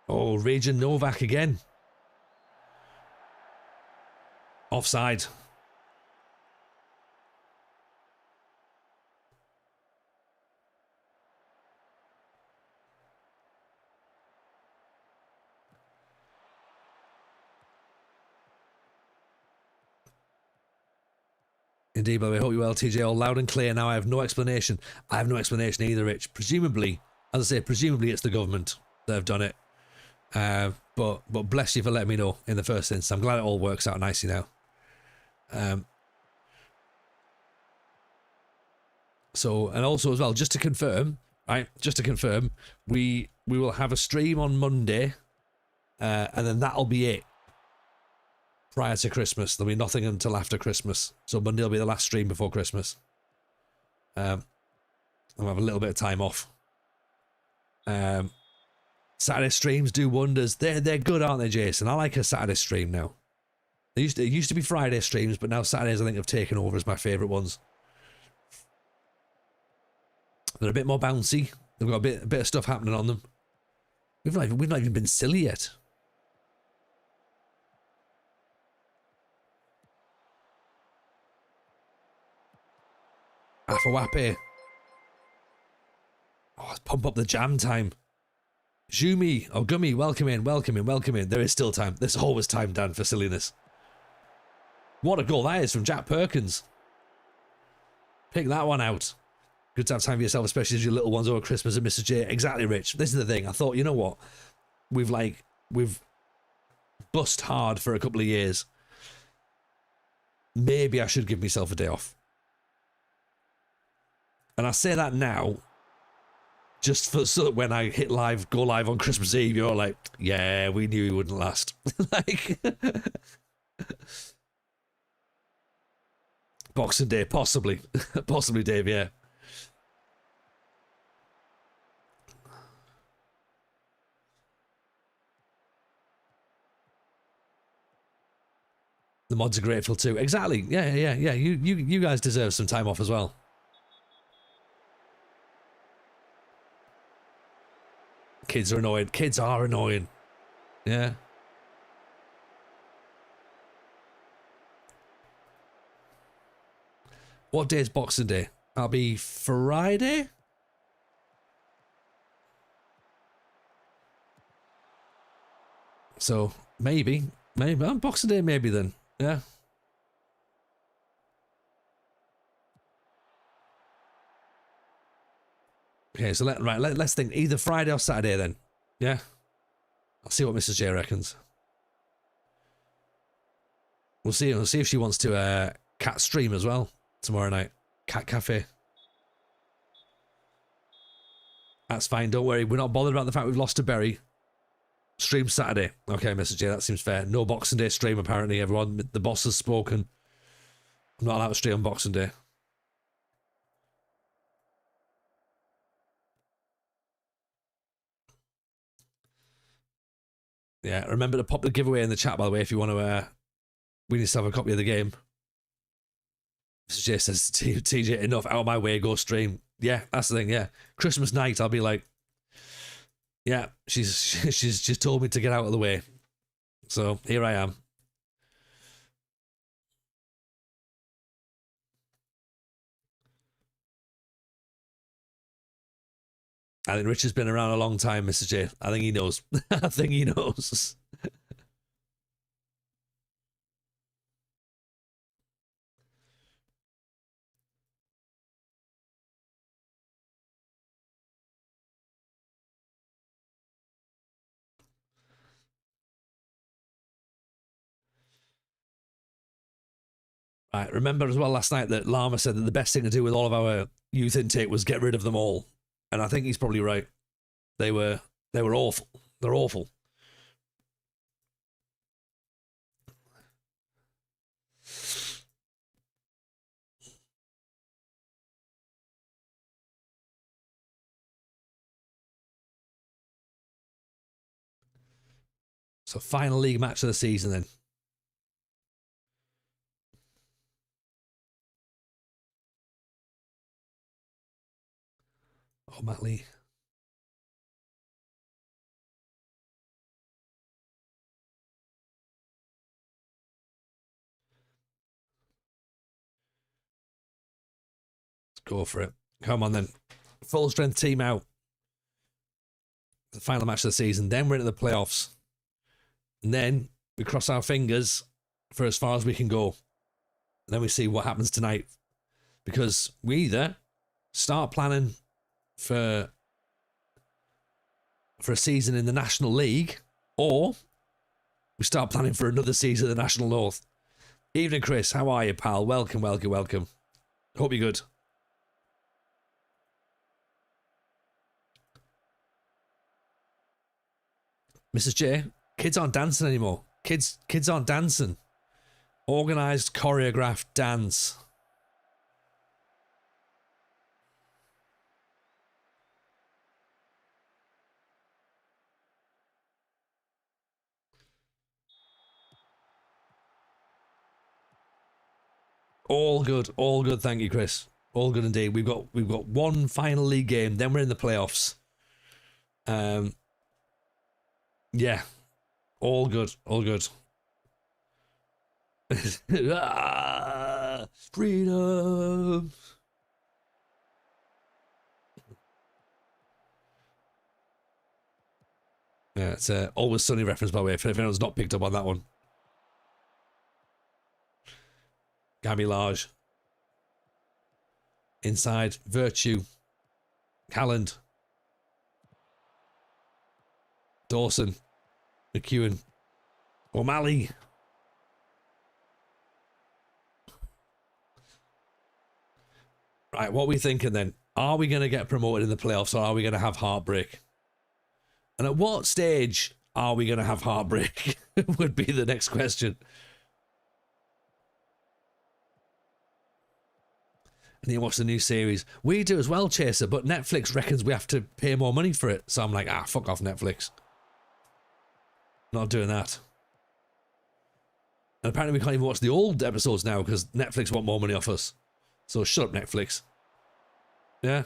oh, Raging Novak again. Offside. Indeed, by the way, hope you're well, TJ. All loud and clear now. I have no explanation. I have no explanation either, Rich. Presumably, as I say, presumably it's the government that have done it. But bless you for letting me know in the first instance. I'm glad it all works out nicely now. So, and also as well, just to confirm, right? Just to confirm, we will have a stream on Monday, and then that'll be it. Prior to Christmas, there'll be nothing until after Christmas. So Monday will be the last stream before Christmas. I'll have a little bit of time off. Saturday streams do wonders. They're good, aren't they, Jason? I like a Saturday stream now. It used to be Friday streams, but now Saturdays I think have taken over as my favourite ones. They're a bit more bouncy. They've got a bit of stuff happening on them. We've not even been silly yet. Afawape. Oh, let's pump up the jam time. Jumi or Gummy, welcome in, welcome in, welcome in. There is still time. There's always time, Dan, for silliness. What a goal that is from Jack Perkins. Pick that one out. Good to have time for yourself, especially as your little ones over Christmas and Mr. J. Exactly, Rich. This is the thing. I thought, you know what? We've bust hard for a couple of years. Maybe I should give myself a day off. And I say that now, just for so that when I hit live, go live on Christmas Eve, you're like, yeah, we knew he wouldn't last. Like, Boxing Day, possibly. Possibly, Dave, yeah. The mods are grateful too. Exactly. Yeah. You guys deserve some time off as well. Kids are annoying. Kids are annoying. Yeah. What day is Boxing Day? That'll be Friday? So, maybe. Boxing Day, maybe then. Yeah. Okay, so let's think either Friday or Saturday then. Yeah. I'll see what Mrs. J reckons. We'll see if she wants to cat stream as well tomorrow night. Cat cafe. That's fine, don't worry. We're not bothered about the fact we've lost to Berry. Stream Saturday. Okay, Mrs. J, that seems fair. No Boxing Day stream, apparently, everyone. The boss has spoken. I'm not allowed to stream on Boxing Day. Yeah, remember to pop the giveaway in the chat, by the way, if you want to we need to have a copy of the game. Mrs. J says, TJ, enough, out of my way, go stream. Yeah, that's the thing, yeah. Christmas night, I'll be like, yeah, she's told me to get out of the way. So here I am. I think Rich has been around a long time, Mr. J. I think he knows. I think he knows. Right, remember as well last night that Llama said that the best thing to do with all of our youth intake was get rid of them all. And I think he's probably right. They were awful. They're awful. So final league match of the season then. Oh, Matt Lee. Let's go for it. Come on then. Full strength team out. The final match of the season. Then we're into the playoffs. And then we cross our fingers for as far as we can go. And then we see what happens tonight. Because we either start planning for a season in the National League, or we start planning for another season in the National North. Evening, Chris. How are you, pal? Welcome. Hope you're good. Mrs. J, kids aren't dancing anymore. Kids aren't dancing. Organised, choreographed dance. All good, thank you, Chris. All good indeed. We've got one final league game, then we're in the playoffs. Yeah. All good. Freedom. Yeah, it's a Always Sunny reference, by the way, if anyone's not picked up on that one. Gabby Large. Inside, Virtue. Calland. Dawson. McEwen. O'Malley. Right, what are we thinking then? Are we going to get promoted in the playoffs, or are we going to have heartbreak? And at what stage are we going to have heartbreak? Would be the next question. And you watch the new series. We do as well, Chaser, but Netflix reckons we have to pay more money for it. So I'm like, fuck off, Netflix. Not doing that. And apparently we can't even watch the old episodes now because Netflix want more money off us. So shut up, Netflix. Yeah.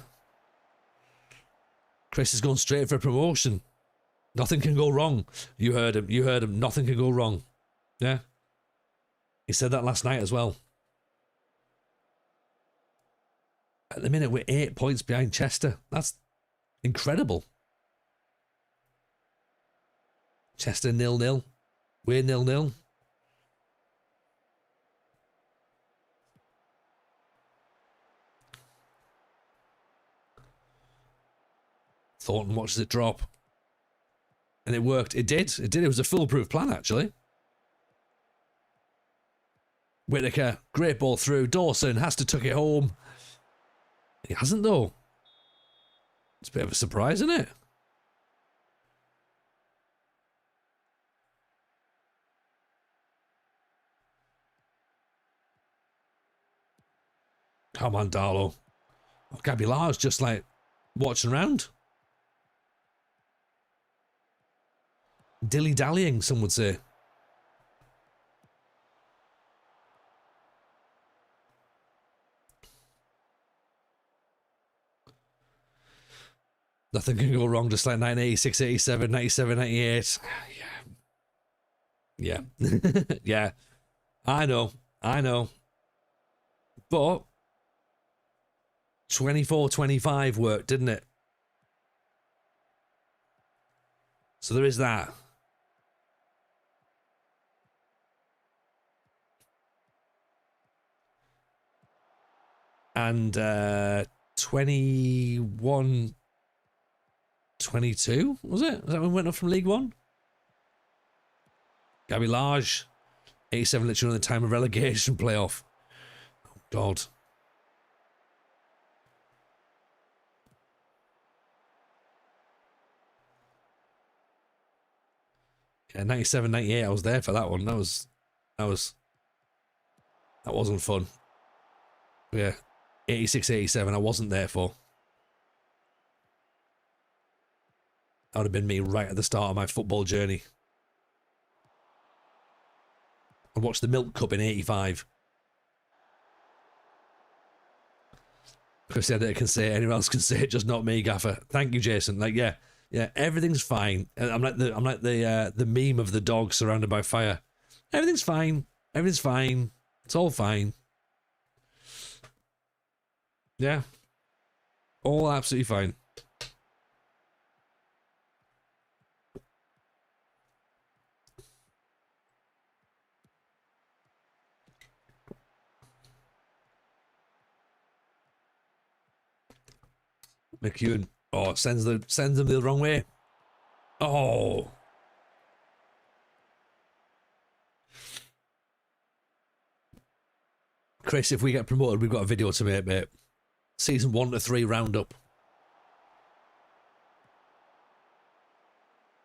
Chris is going straight for a promotion. Nothing can go wrong. You heard him. You heard him. Nothing can go wrong. Yeah. He said that last night as well. At the minute, we're 8 points behind Chester. That's incredible. Chester 0-0. We're 0-0. Thornton watches it drop. And it worked. It did. It did. It was a foolproof plan, actually. Whitaker, great ball through. Dawson has to tuck it home. He hasn't, though. It's a bit of a surprise, isn't it? Come on, Darlow. Oh, Gabby Lars just like watching around. Dilly-dallying, some would say. Nothing can go wrong, just like 1986, 87, 97, 98. Yeah. Yeah. I know. But 24-25 worked, didn't it? So there is that. And 21-22, was it? Was that when we went up from League One? Gabby Large, 87 literally on the time of relegation playoff. Oh, God. Yeah, 97, 98, I was there for that one. That wasn't fun. Yeah. 86, 87, I wasn't there for. That would have been me right at the start of my football journey. I watched the Milk Cup in 85. Chris the editor can say it, anyone else can say it, just not me, Gaffer. Thank you, Jason. Like, yeah, everything's fine. I'm like the meme of the dog surrounded by fire. Everything's fine. Everything's fine. It's all fine. Yeah. All absolutely fine. McEwen. Oh, sends them the wrong way. Oh. Chris, if we get promoted, we've got a video to make, mate. Season 1 to 3 roundup.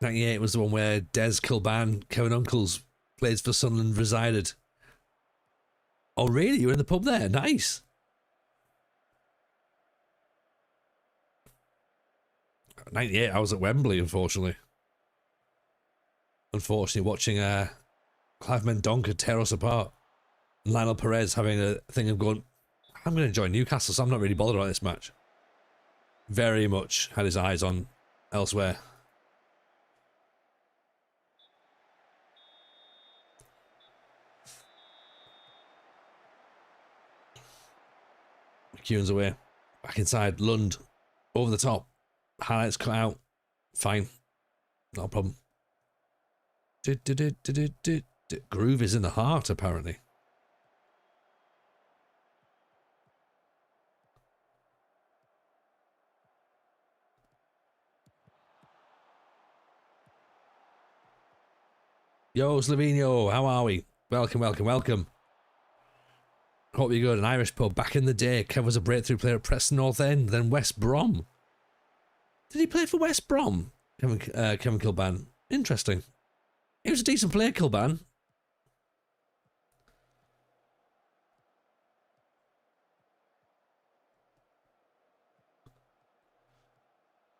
98 was the one where Des Kilban, Kevin Uncles, plays for Sunderland, resided. Oh, really? You were in the pub there? Nice. '98, I was at Wembley, unfortunately. Watching Clive Mendonca tear us apart. And Lionel Perez having a thing of going, I'm going to join Newcastle, so I'm not really bothered about this match. Very much had his eyes on elsewhere. McEwen's away. Back inside. Lund. Over the top. Highlights cut out. Fine. Not a problem. Groove is in the heart, apparently. Yo, Slovenia, how are we? Welcome, welcome, welcome. Hope you're good. An Irish pub back in the day. Kev was a breakthrough player at Preston North End, then West Brom. Did he play for West Brom? Kevin Kilban. Interesting. He was a decent player, Kilban.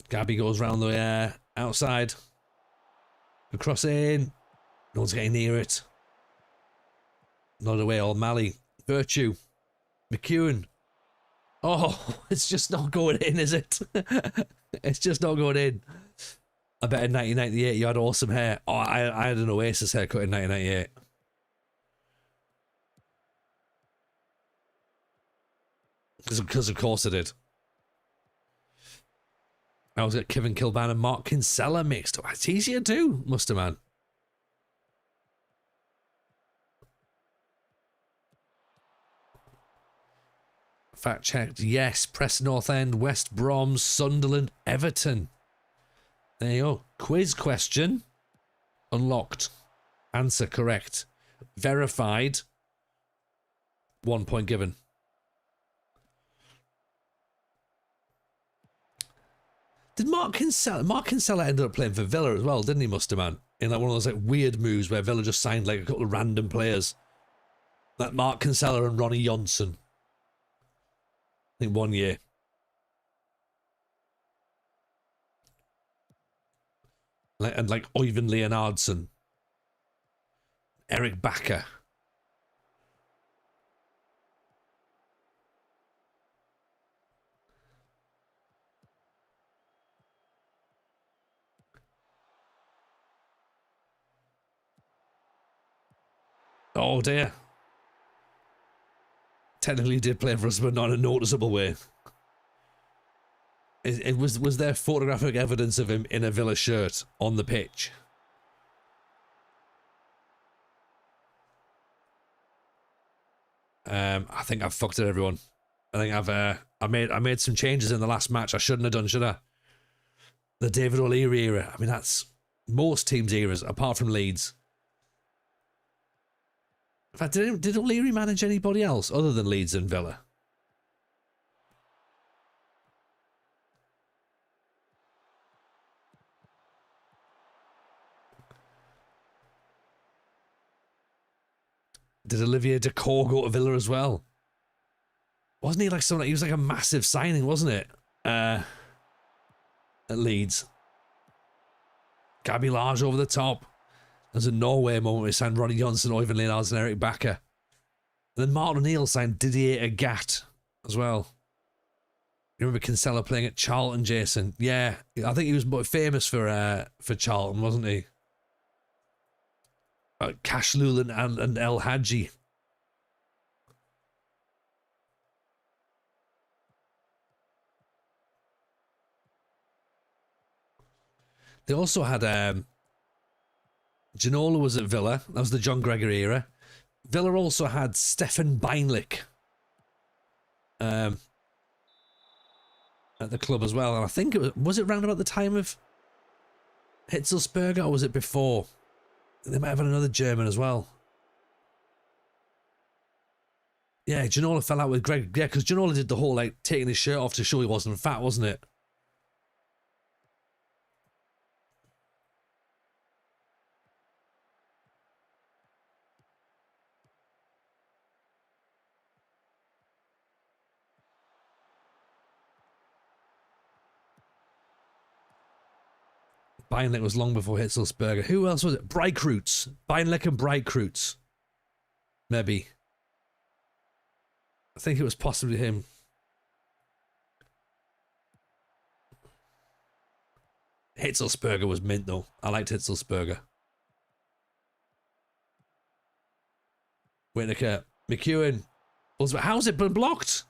Gabby goes round the outside. The cross in. No one's getting near it. Not away, O'Malley. Virtue. McEwen. Oh, it's just not going in, is it? It's just not going in. I bet in 1998 you had awesome hair. Oh, I had an Oasis haircut in 1998. Because of course I did. I was at Kevin Kilban and Mark Kinsella mixed up. It's easier too, Muster Man. Fact checked. Yes, Preston North End, West Brom, Sunderland, Everton. There you go. Quiz question. Unlocked. Answer correct. Verified. 1 point given. Did Mark Kinsella ended up playing for Villa as well, didn't he, Musterman? In like one of those like weird moves where Villa just signed like a couple of random players. Like Mark Kinsella and Ronnie Johnson. I think 1 year. And like Oyvind Leonardson. Eric Backer. Oh dear. Technically he did play for us, but not in a noticeable way. Was there photographic evidence of him in a Villa shirt on the pitch? I think I've fucked it, everyone. I think I made some changes in the last match I shouldn't have done, should I? The David O'Leary era. I mean, that's most teams' eras, apart from Leeds. In fact, did O'Leary manage anybody else other than Leeds and Villa? Did Olivier Dacour go to Villa as well? Wasn't he like something? He was like a massive signing, wasn't it? At Leeds. Gabby Large over the top. There's a Norway moment where he signed Ronnie Johnson, Oyvind Leonardson and Eric Backer. And then Martin O'Neill signed Didier Agat as well. You remember Kinsella playing at Charlton, Jason? Yeah, I think he was more famous for Charlton, wasn't he? Cash Lulan and El Hadji. They also had Ginola was at Villa. That was the John Gregory era. Villa also had Stefan Beinlich at the club as well. And I think it was it round about the time of Hitzelsperger, or was it before? They might have had another German as well. Yeah, Ginola fell out with Greg. Yeah, because Ginola did the whole like taking his shirt off to show he wasn't fat, wasn't it? Beinlich was long before Hitzelsperger. Who else was it? Breikreuts. Beinlich and Breikreuts. Maybe. I think it was possibly him. Hitzelsperger was mint though. I liked Hitzelsperger. Whittaker. McEwen. How's it been blocked?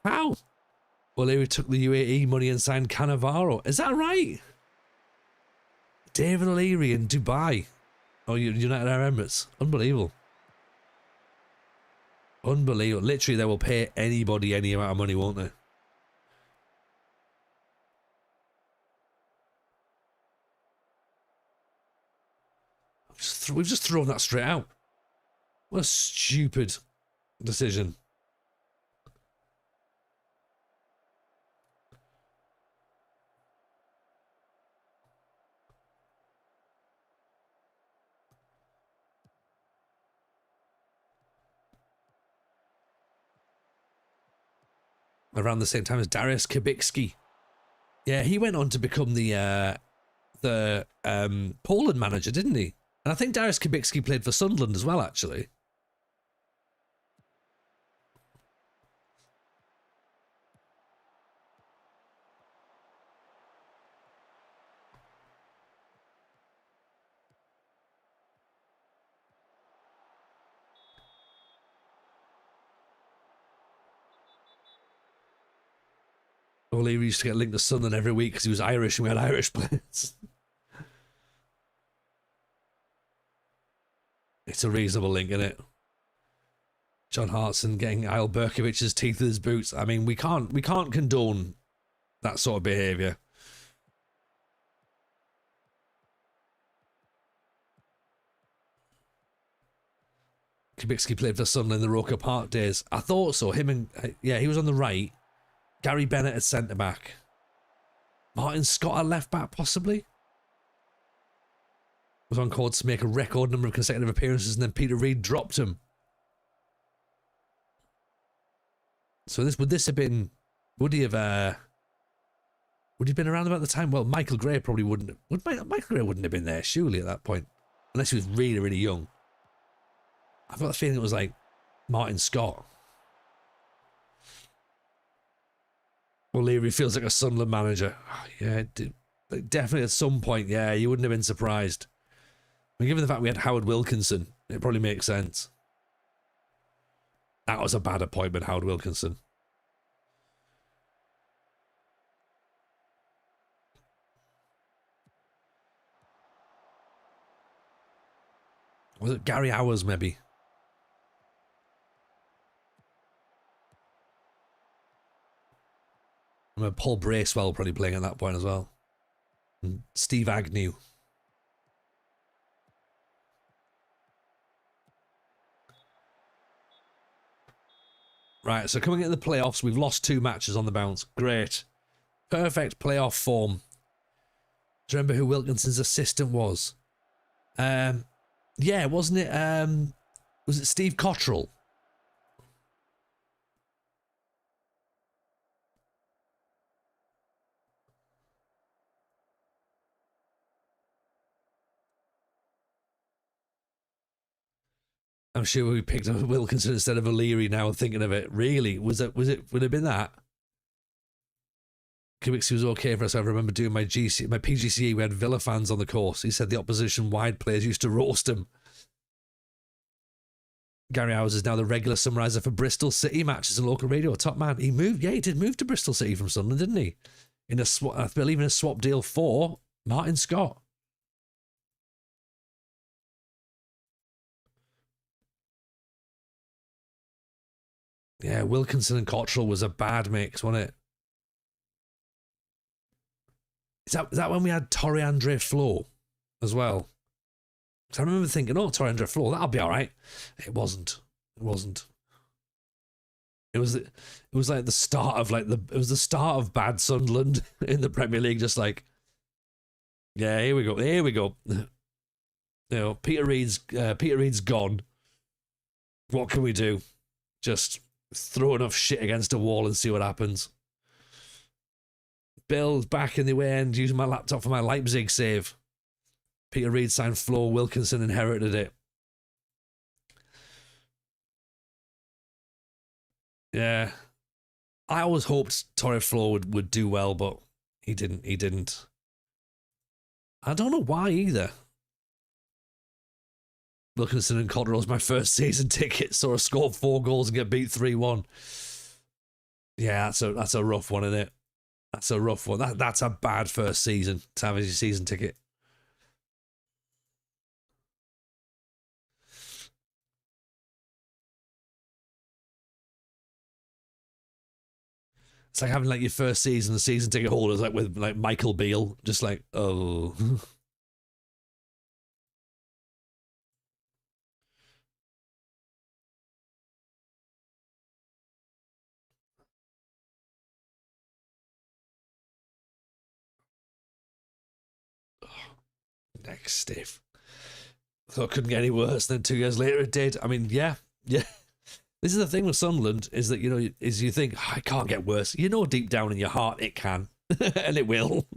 How? Well, he took the UAE money and signed Cannavaro. Is that right? David O'Leary in Dubai. Oh, United Arab Emirates. Unbelievable. Unbelievable. Literally, they will pay anybody any amount of money, won't they? We've just thrown that straight out. What a stupid decision. Around the same time as Darius Kubicki. Yeah, he went on to become the Poland manager, didn't he? And I think Darius Kubicki played for Sunderland as well, actually. O'Leary used to get linked to Sunderland every week because he was Irish and we had Irish players. It's a reasonable link, isn't it? John Hartson getting Isle Berkovic's teeth in his boots. I mean, we can't condone that sort of behaviour. Kubicki played for Sunderland in the Roker Park days. I thought so. Him and yeah, he was on the right. Gary Bennett at centre back. Martin Scott at left back, possibly. Was on course to make a record number of consecutive appearances, and then Peter Reid dropped him. So would this have been? Would he have been around about the time? Well, Michael Gray probably wouldn't. Michael Gray wouldn't have been there, surely, at that point, unless he was really, really young. I've got the feeling it was like Martin Scott. O'Leary feels like a Sunderland manager. Oh, yeah, definitely at some point. Yeah, you wouldn't have been surprised. I mean, given the fact we had Howard Wilkinson, it probably makes sense. That was a bad appointment, Howard Wilkinson. Was it Gary Hours, maybe? I remember Paul Bracewell probably playing at that point as well. And Steve Agnew. Right, so coming into the playoffs, we've lost 2 matches on the bounce. Great. Perfect playoff form. Do you remember who Wilkinson's assistant was? Yeah, wasn't it? Was it Steve Cottrell? I'm sure we picked up Wilkinson instead of O'Leary now thinking of it. Really? Would it have been that? Kubicki was okay for us. I remember doing my PGCE. We had Villa fans on the course. He said the opposition wide players used to roast him. Gary Hours is now the regular summariser for Bristol City matches and local radio. Top man. He moved. Yeah, he did move to Bristol City from Sunderland, didn't he? I believe in a swap deal for Martin Scott. Yeah, Wilkinson and Cottrell was a bad mix, wasn't it? Is that when we had Torre Andre Flo as well? Because I remember thinking, oh, Torre Andre Flo, that'll be all right. It wasn't. It wasn't. It was like the start of the start of bad Sunderland in the Premier League. Just like, yeah, here we go. You know, Peter Reid's gone. What can we do? Just throw enough shit against a wall and see what happens. Bill's back in the way end using my laptop for my Leipzig save. Peter Reid signed Flo, Wilkinson inherited it. Yeah. I always hoped Torre Flo would do well, but he didn't. I don't know why either. Wilkinson and Cottrell was my first season ticket, so I scored 4 goals and get beat 3-1. Yeah, that's a rough one, isn't it? That's a rough one. That's a bad first season to have as your season ticket. It's like having like your first season ticket holders like with like Michael Beale, just like, oh. Neck stiff. Thought it couldn't get any worse. Then 2 years later it did. I mean, yeah. This is the thing with Sunderland, is that, you know, is you think, oh, it can't get worse. You know deep down in your heart it can. And it will.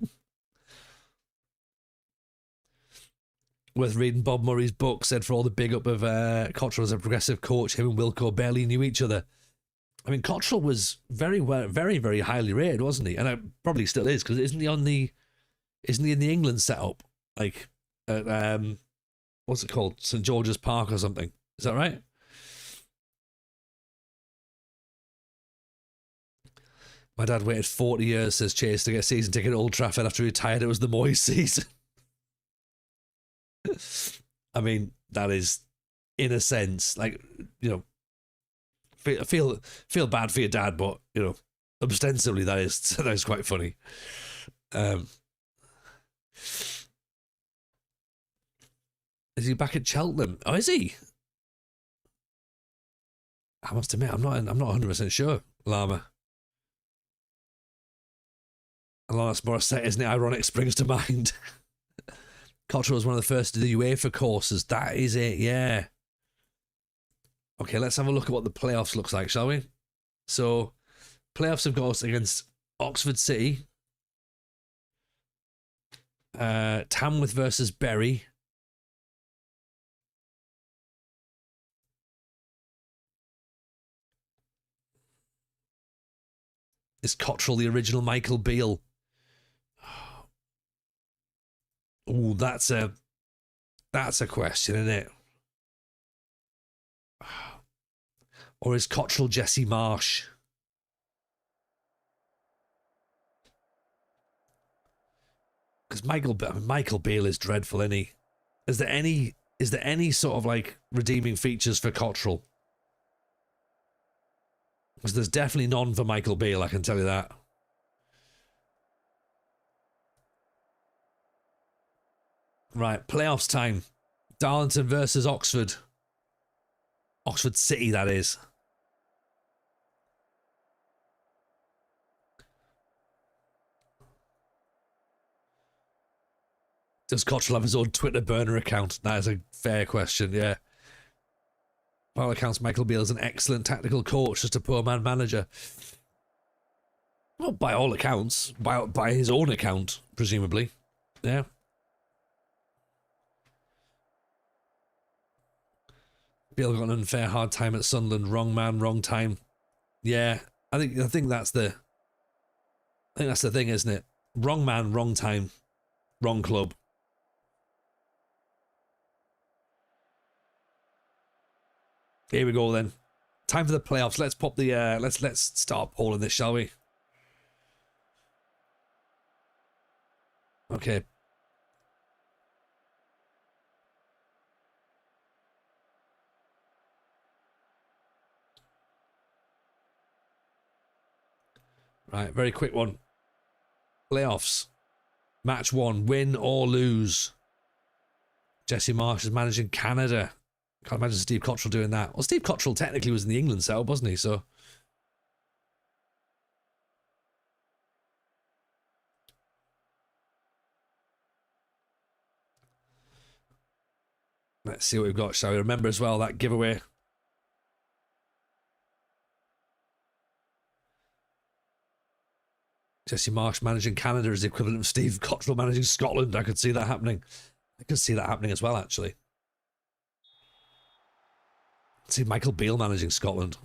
Worth reading Bob Murray's book, said for all the big up of Cottrell as a progressive coach, him and Wilco barely knew each other. I mean, Cottrell was very, very highly rated, wasn't he? And it probably still is, because isn't he in the England setup? Like, what's it called? St. George's Park or something. Is that right? My dad waited 40 years, says Chase, to get a season ticket at Old Trafford after he retired. It was the Moyes season. I mean, that is, in a sense, like, you know, feel bad for your dad, but, you know, ostensibly that is quite funny. Is he back at Cheltenham? Oh, is he? I must admit, I'm not 100% sure, Lama. Alanis Morissette, isn't it? Ironic springs to mind. Cottrell was one of the first to do the UEFA courses. That is it, yeah. Okay, let's have a look at what the playoffs looks like, shall we? So, playoffs have got us against Oxford City, Tamworth versus Bury, is Cottrell the original Michael Beale? Oh, that's a question, isn't it? Or is Cottrell Jesse Marsh? Because Michael Beale is dreadful, isn't he? Is there any sort of like redeeming features for Cottrell? Because there's definitely none for Michael Beale, I can tell you that. Right, playoffs time. Darlington versus Oxford. Oxford City, that is. Does Cottrell have his own Twitter burner account? That is a fair question, yeah. By all accounts, Michael Beale is an excellent tactical coach, just a poor man manager. Well, by all accounts, by his own account, presumably. Yeah. Beale got an unfair hard time at Sunderland. Wrong man, wrong time. Yeah, I think that's the thing, isn't it? Wrong man, wrong time, wrong club. Here we go then. Time for the playoffs. Let's pop the let's start polling this, shall we? Okay. Right, very quick one. Playoffs. Match 1, win or lose. Jesse Marsh is managing Canada. Can't imagine Steve Cottrell doing that. Well, Steve Cottrell technically was in the England setup, wasn't he? So, let's see what we've got, shall we? Remember as well that giveaway. Jesse Marsh managing Canada is the equivalent of Steve Cottrell managing Scotland. I could see that happening. I could see that happening as well, actually. See Michael Beale managing Scotland.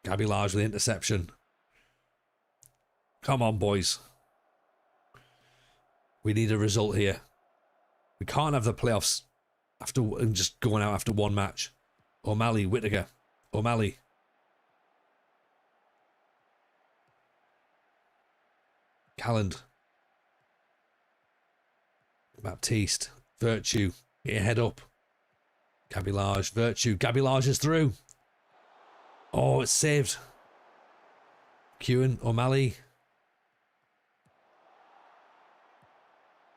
Gabby Large with the interception. Come on, boys. We need a result here. We can't have the playoffs after and just going out after one match. O'Malley, Whittaker. O'Malley. Calland. Baptiste. Virtue. Get your head up. Gabby Large. Virtue. Gabby Large is through. Oh, it's saved. McEwen, O'Malley.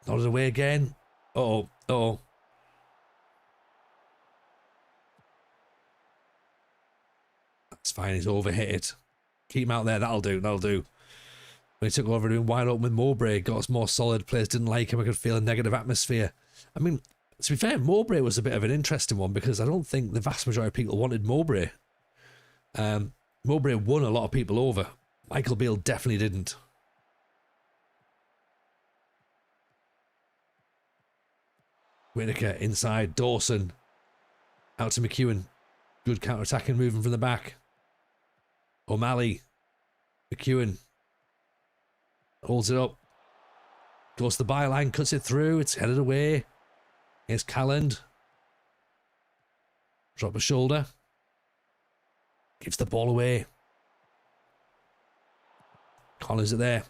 Nodded away again. Uh-oh, uh-oh. That's fine, he's overhit it. Keep him out there, that'll do, that'll do. When he took over doing wide open with Mowbray, got us more solid, players didn't like him, I could feel a negative atmosphere. I mean, to be fair, Mowbray was a bit of an interesting one because I don't think the vast majority of people wanted Mowbray. Mowbray won a lot of people over. Michael Beale definitely didn't. Whittaker inside, Dawson. Out to McEwen. Good counter-attacking movement from the back. O'Malley. McEwen. Holds it up. Goes to the byline, cuts it through. It's headed away. Here's Calland. Drop a shoulder. Gives the ball away. Collins it there.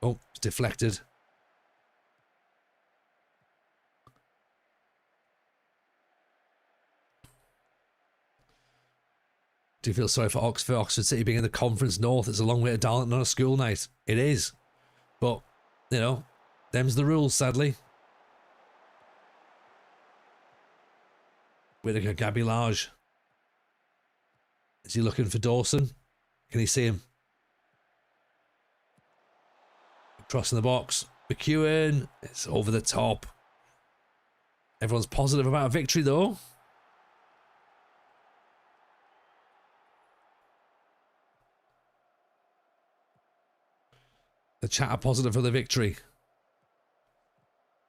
Oh, it's deflected. Do you feel sorry for Oxford City being in the Conference North? It's a long way to Darlington on a school night. It is. But, you know, them's the rules, sadly. Whittaker, Gabby Large. Is he looking for Dawson? Can he see him? Crossing the box. McEwen. It's over the top. Everyone's positive about a victory, though. The chat are positive for the victory.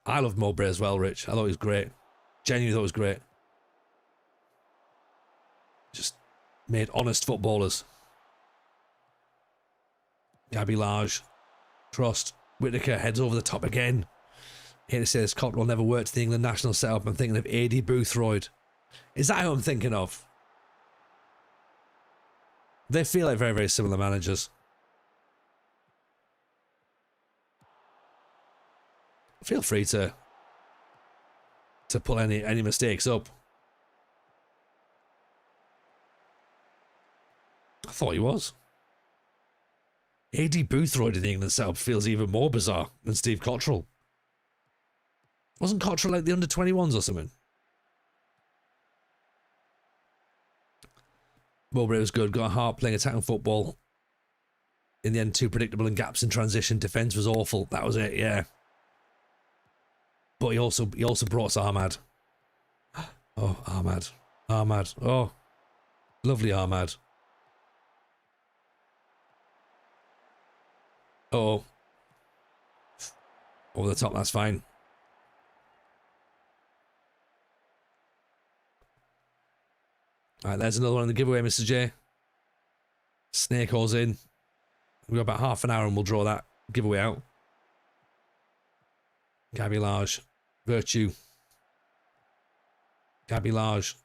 I love Mowbray as well, Rich. I thought he was great. Genuinely thought he was great. Just made honest footballers. Gabby Large. Crossed. Whittaker heads over the top again. Here to say this Cotton will never work to the England national setup. I'm thinking of A.D. Boothroyd. Is that who I'm thinking of? They feel like very, very similar managers. Feel free to pull any mistakes up. I thought he was. A.D. Boothroyd in the England setup feels even more bizarre than Steve Cottrell. Wasn't Cottrell like the under-21s or something? Mowbray was good, got a heart playing attacking football. In the end, too predictable and gaps in transition. Defence was awful. That was it, yeah. But he also brought us Ahmad. Oh, Ahmad. Ahmad. Oh, lovely Ahmad. Oh. Over the top, that's fine. Alright, there's another one in the giveaway, Mr. J. Snake holes in. We've got about half an hour and we'll draw that giveaway out. Gabby Large. Virtue. Gabby Large.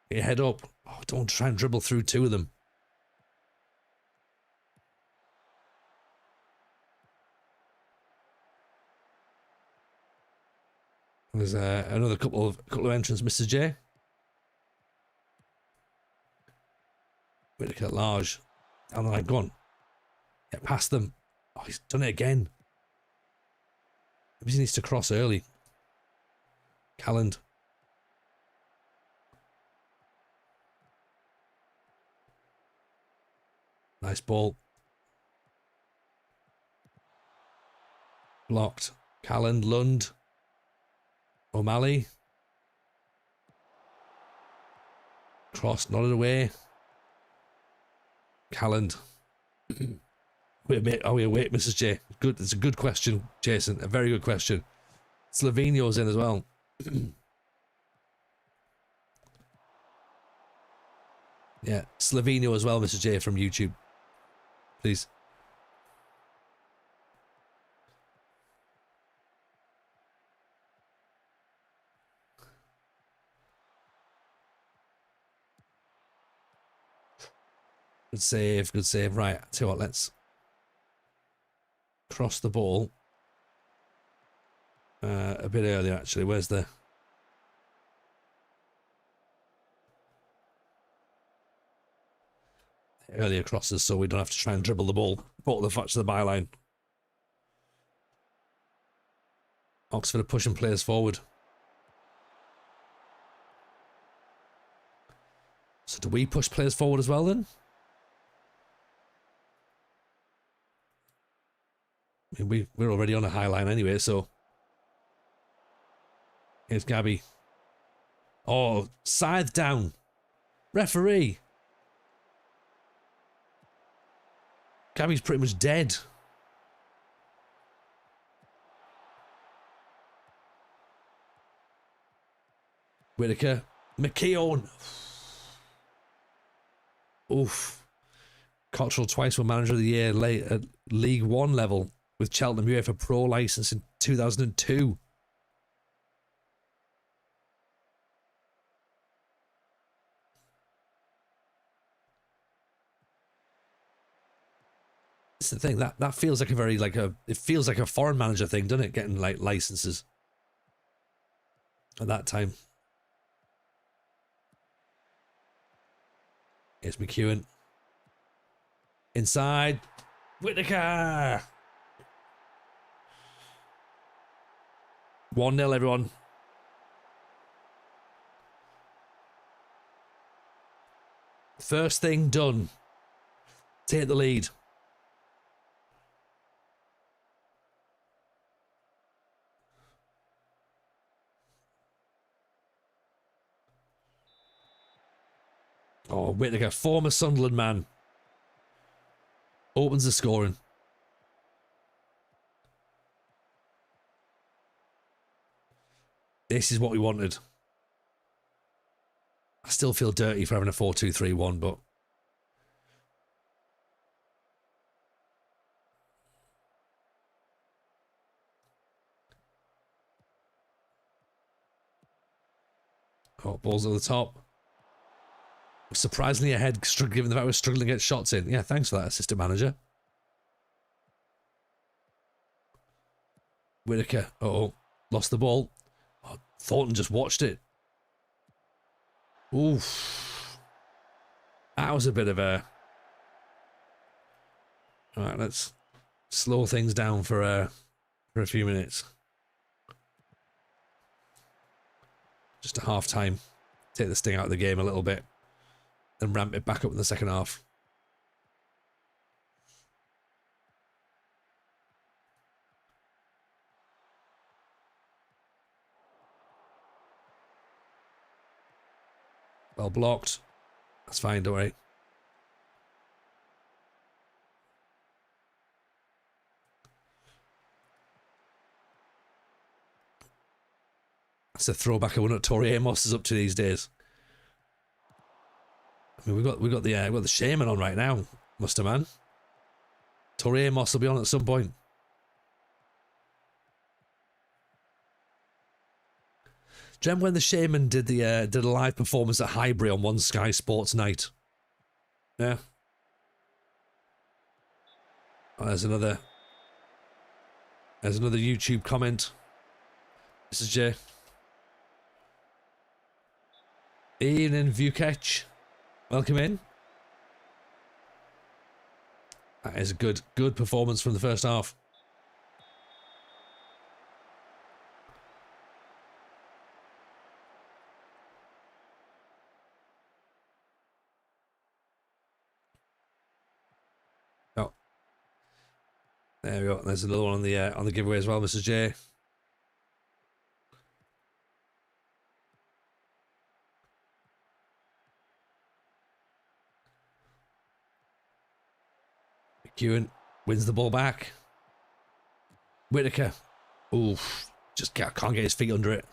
Get your head up. Oh, don't try and dribble through two of them. There's another couple of entrants, Mr. J. Whittaker Large. Down the line, go on. Get past them. Oh, he's done it again. Maybe he needs to cross early. Calland. Nice ball. Blocked. Calland, Lund. O'Malley. Cross, nodded away. Calland. Wait, Mrs. J. Good. It's a good question, Jason. A very good question. Slovenia's in as well. Yeah, Slovenia as well, Mr. J from YouTube. Please. Good save, good save. Right, tell you what, let's cross the ball a bit earlier, actually. Where's the... earlier crosses so we don't have to try and dribble the ball. Ball the to the byline. Oxford are pushing players forward. So do we push players forward as well then? I mean, we're already on a high line anyway, so... Here's Gabby. Oh, scythe down. Referee. Gabby's pretty much dead. Whitaker. McKeown. Oof. Cottrell twice won Manager of the Year late at League One level with Cheltenham UEFA Pro license in 2002. That's the thing, that feels like a very it feels like a foreign manager thing, doesn't it? Getting like licenses at that time. Here's McEwen. Inside. Whitaker. 1-0 everyone. First thing done. Take the lead. Oh, Whitaker, former Sunderland man. Opens the scoring. This is what we wanted. I still feel dirty for having a 4-2-3-1, but... Oh, balls at the top. Surprisingly ahead, given the fact we're struggling to get shots in. Yeah, thanks for that, assistant manager. Whitaker. Uh-oh. Lost the ball. Oh, Thornton just watched it. Oof. That was a bit of a... Alright, let's slow things down for a few minutes. Just a half time. Take the sting out of the game a little bit. And ramp it back up in the second half. Well blocked. That's fine, don't worry. That's a throwback. I wonder what Tori Amos is up to these days. I mean, we've got the shaman on right now, Muster Man. Tori Amos will be on at some point. Do you remember when the shaman did a live performance at Highbury on one Sky Sports night? Yeah. Oh, there's another YouTube comment. This is Jay. Evening, Vukech. Welcome in. That is a good performance from the first half. Oh, there we go. There's another one on the giveaway as well, Mrs. J. McEwen wins the ball back. Whitaker. Oof. Just can't get his feet under it.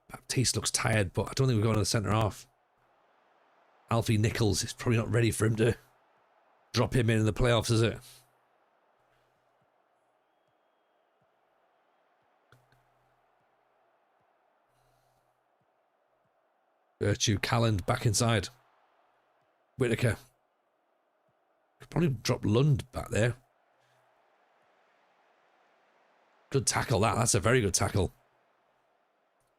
Baptiste looks tired, but I don't think we're going to the centre half. Alfie Nichols is probably not ready for him to drop him in the playoffs, is it? Virtue, Calland back inside. Whitaker. Could probably drop Lund back there. Good tackle, that. That's a very good tackle.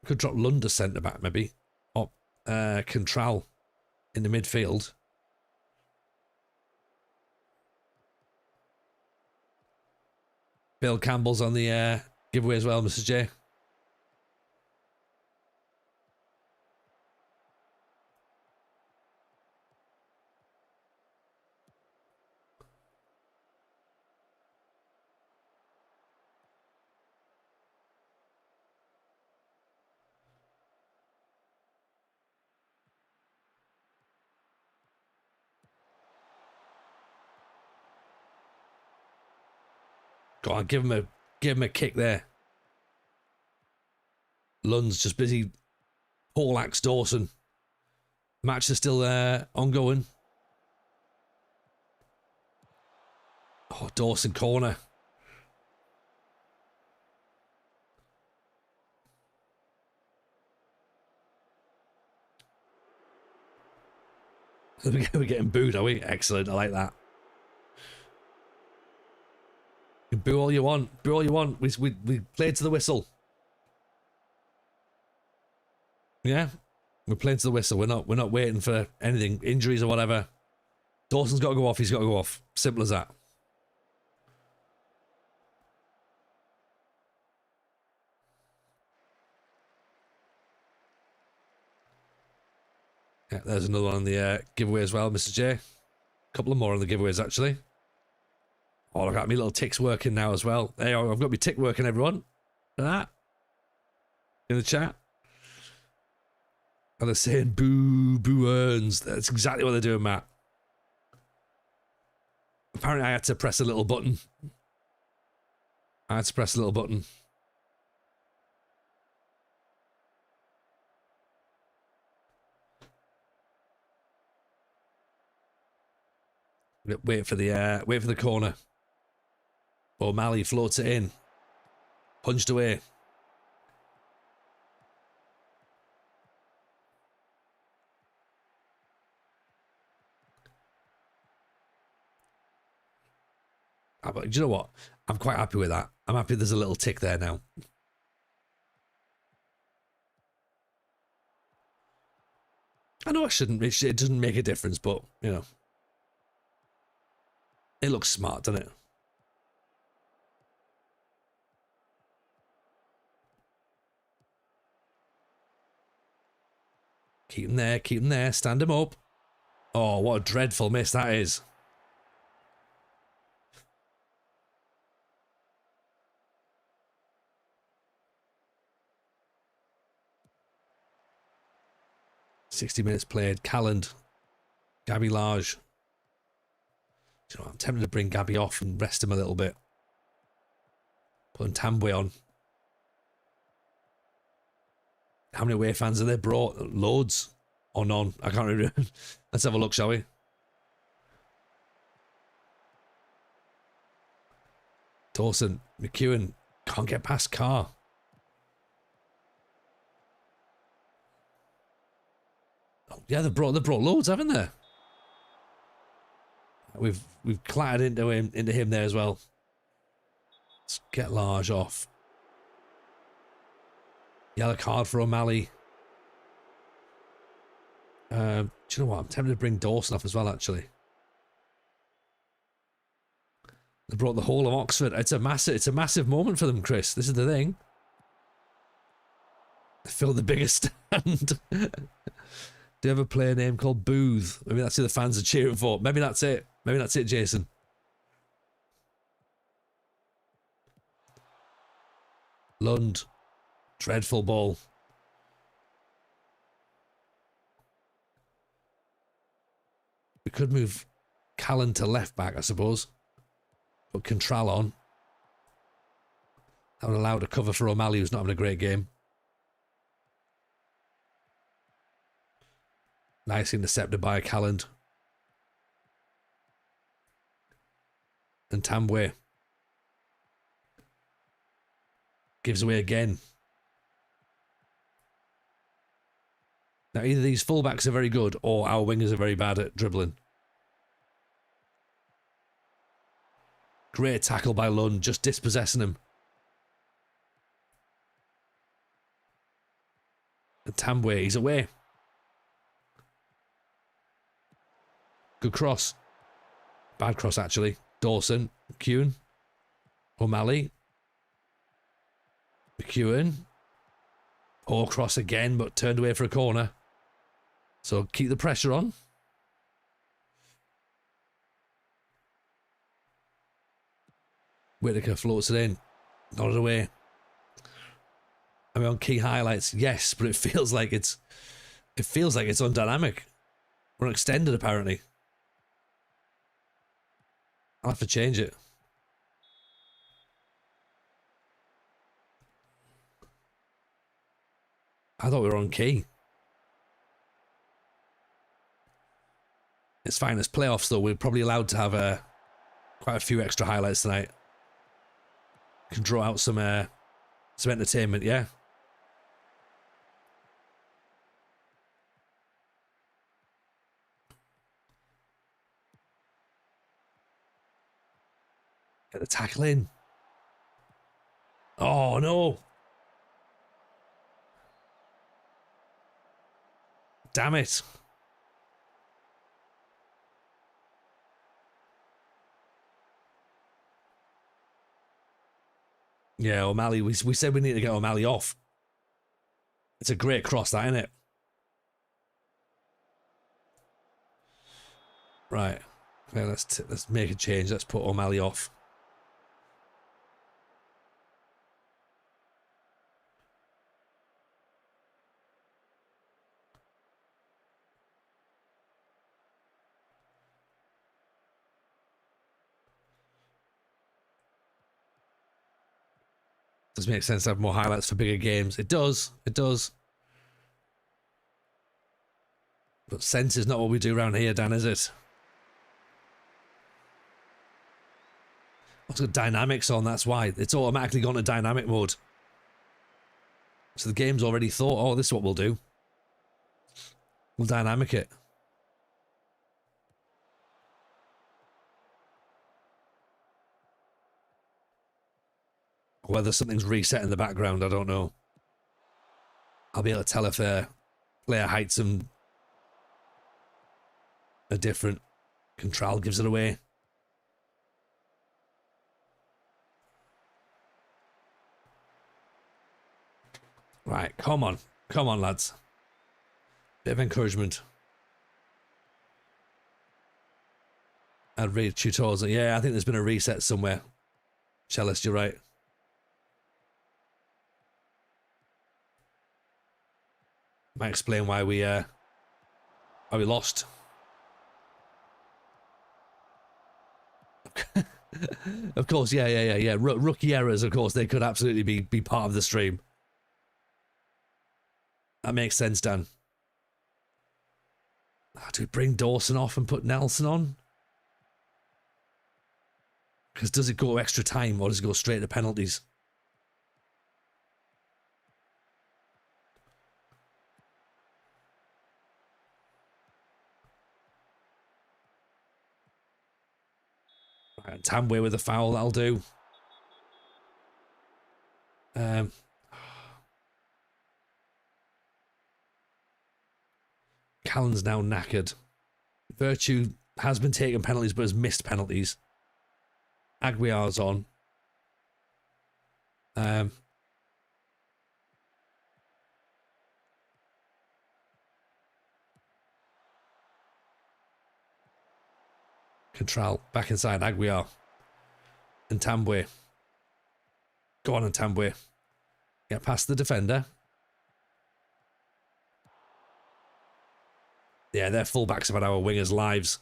Could drop Lund to centre back, maybe. Oh, Contral in the midfield. Bill Campbell's on the giveaway as well, Mr. J. Go on, give him a kick there. Lund's just busy poleaxe Dawson. Match is still ongoing. Oh, Dawson corner. We're getting booed, are we? Excellent, I like that. You can boo all you want. Boo all you want. We played to the whistle. Yeah, we're playing to the whistle. We're not waiting for anything, injuries or whatever. Dawson's got to go off. He's got to go off. Simple as that. Yeah, there's another one on the giveaway as well, Mr. J. A couple of more on the giveaways actually. Oh, look at me little ticks working now as well. Hey, I've got my tick working, everyone. Look at that. In the chat. And they're saying boo, boo earns. That's exactly what they're doing, Matt. Apparently I had to press a little button. Wait for the corner. O'Malley floats it in. Punched away. But do you know what? I'm quite happy with that. I'm happy there's a little tick there now. I know I shouldn't. It doesn't make a difference, but, you know. It looks smart, doesn't it? Keep him there, keep him there. Stand him up. Oh, what a dreadful miss that is. "60 minutes played." Calland. Gabby Large. Do you know what? I'm tempted to bring Gabby off and rest him a little bit. Putting Tambwe on. How many away fans have they brought? Loads. Or none? I can't remember. Let's have a look, shall we? Dawson. McEwen. Can't get past Carr. Oh, yeah, they've brought loads, haven't they? We've clattered into him there as well. Let's get Large off. Yellow card for O'Malley. Do you know what? I'm tempted to bring Dawson off as well, actually. They brought the whole of Oxford. It's a massive moment for them, Chris. This is the thing. They filled the biggest stand. Do you ever play a name called Booth? Maybe that's who the fans are cheering for. Maybe that's it. Maybe that's it, Jason. Lund. Dreadful ball. We could move Callan to left back, I suppose. Put Contral on. That would allow to cover for O'Malley, who's not having a great game. Nice intercepted by Calland. And Tambwe. Gives away again. Now either these fullbacks are very good or our wingers are very bad at dribbling. Great tackle by Lund, just dispossessing him. And Tambwe, he's away. Good cross. Bad cross, actually. Dawson. McEwen. O'Malley. McEwen. Poor cross again, but turned away for a corner. So keep the pressure on. Whittaker floats it in. Nodded away. I mean, on key highlights, yes, but it feels like it's undynamic. We're extended, apparently. I'll have to change it. I thought we were on key. It's fine. It's playoffs, though. We're probably allowed to have quite a few extra highlights tonight. Can draw out some entertainment, yeah? Get the tackle in. Oh, no. Damn it. Yeah, O'Malley. We said we need to get O'Malley off. It's a great cross, that, isn't it? Right. Okay, let's make a change. Let's put O'Malley off. Does make sense to have more highlights for bigger games. It does. It does. But sense is not what we do around here, Dan, is it? It's got dynamics on, that's why. It's automatically gone to dynamic mode. So the game's already thought, oh, this is what we'll do. We'll dynamic it. Whether something's reset in the background, I don't know. I'll be able to tell if player heights and a different control gives it away. Right, come on. Come on, lads. Bit of encouragement. I'd read tutorials. Yeah, I think there's been a reset somewhere. Cellist, you're right. Might explain why we lost. Of course, yeah. Rookie errors, of course, they could absolutely be part of the stream. That makes sense, Dan. Do we bring Dawson off and put Nelson on? Because does it go extra time or does it go straight to penalties? Right, Tamway with a foul, that'll do. Callan's now knackered. Virtue has been taking penalties but has missed penalties. Aguiar's on. Control back inside Aguiar. And Tambwe. Go on, and Tambwe. Get past the defender. Yeah, their fullbacks have had our wingers' lives.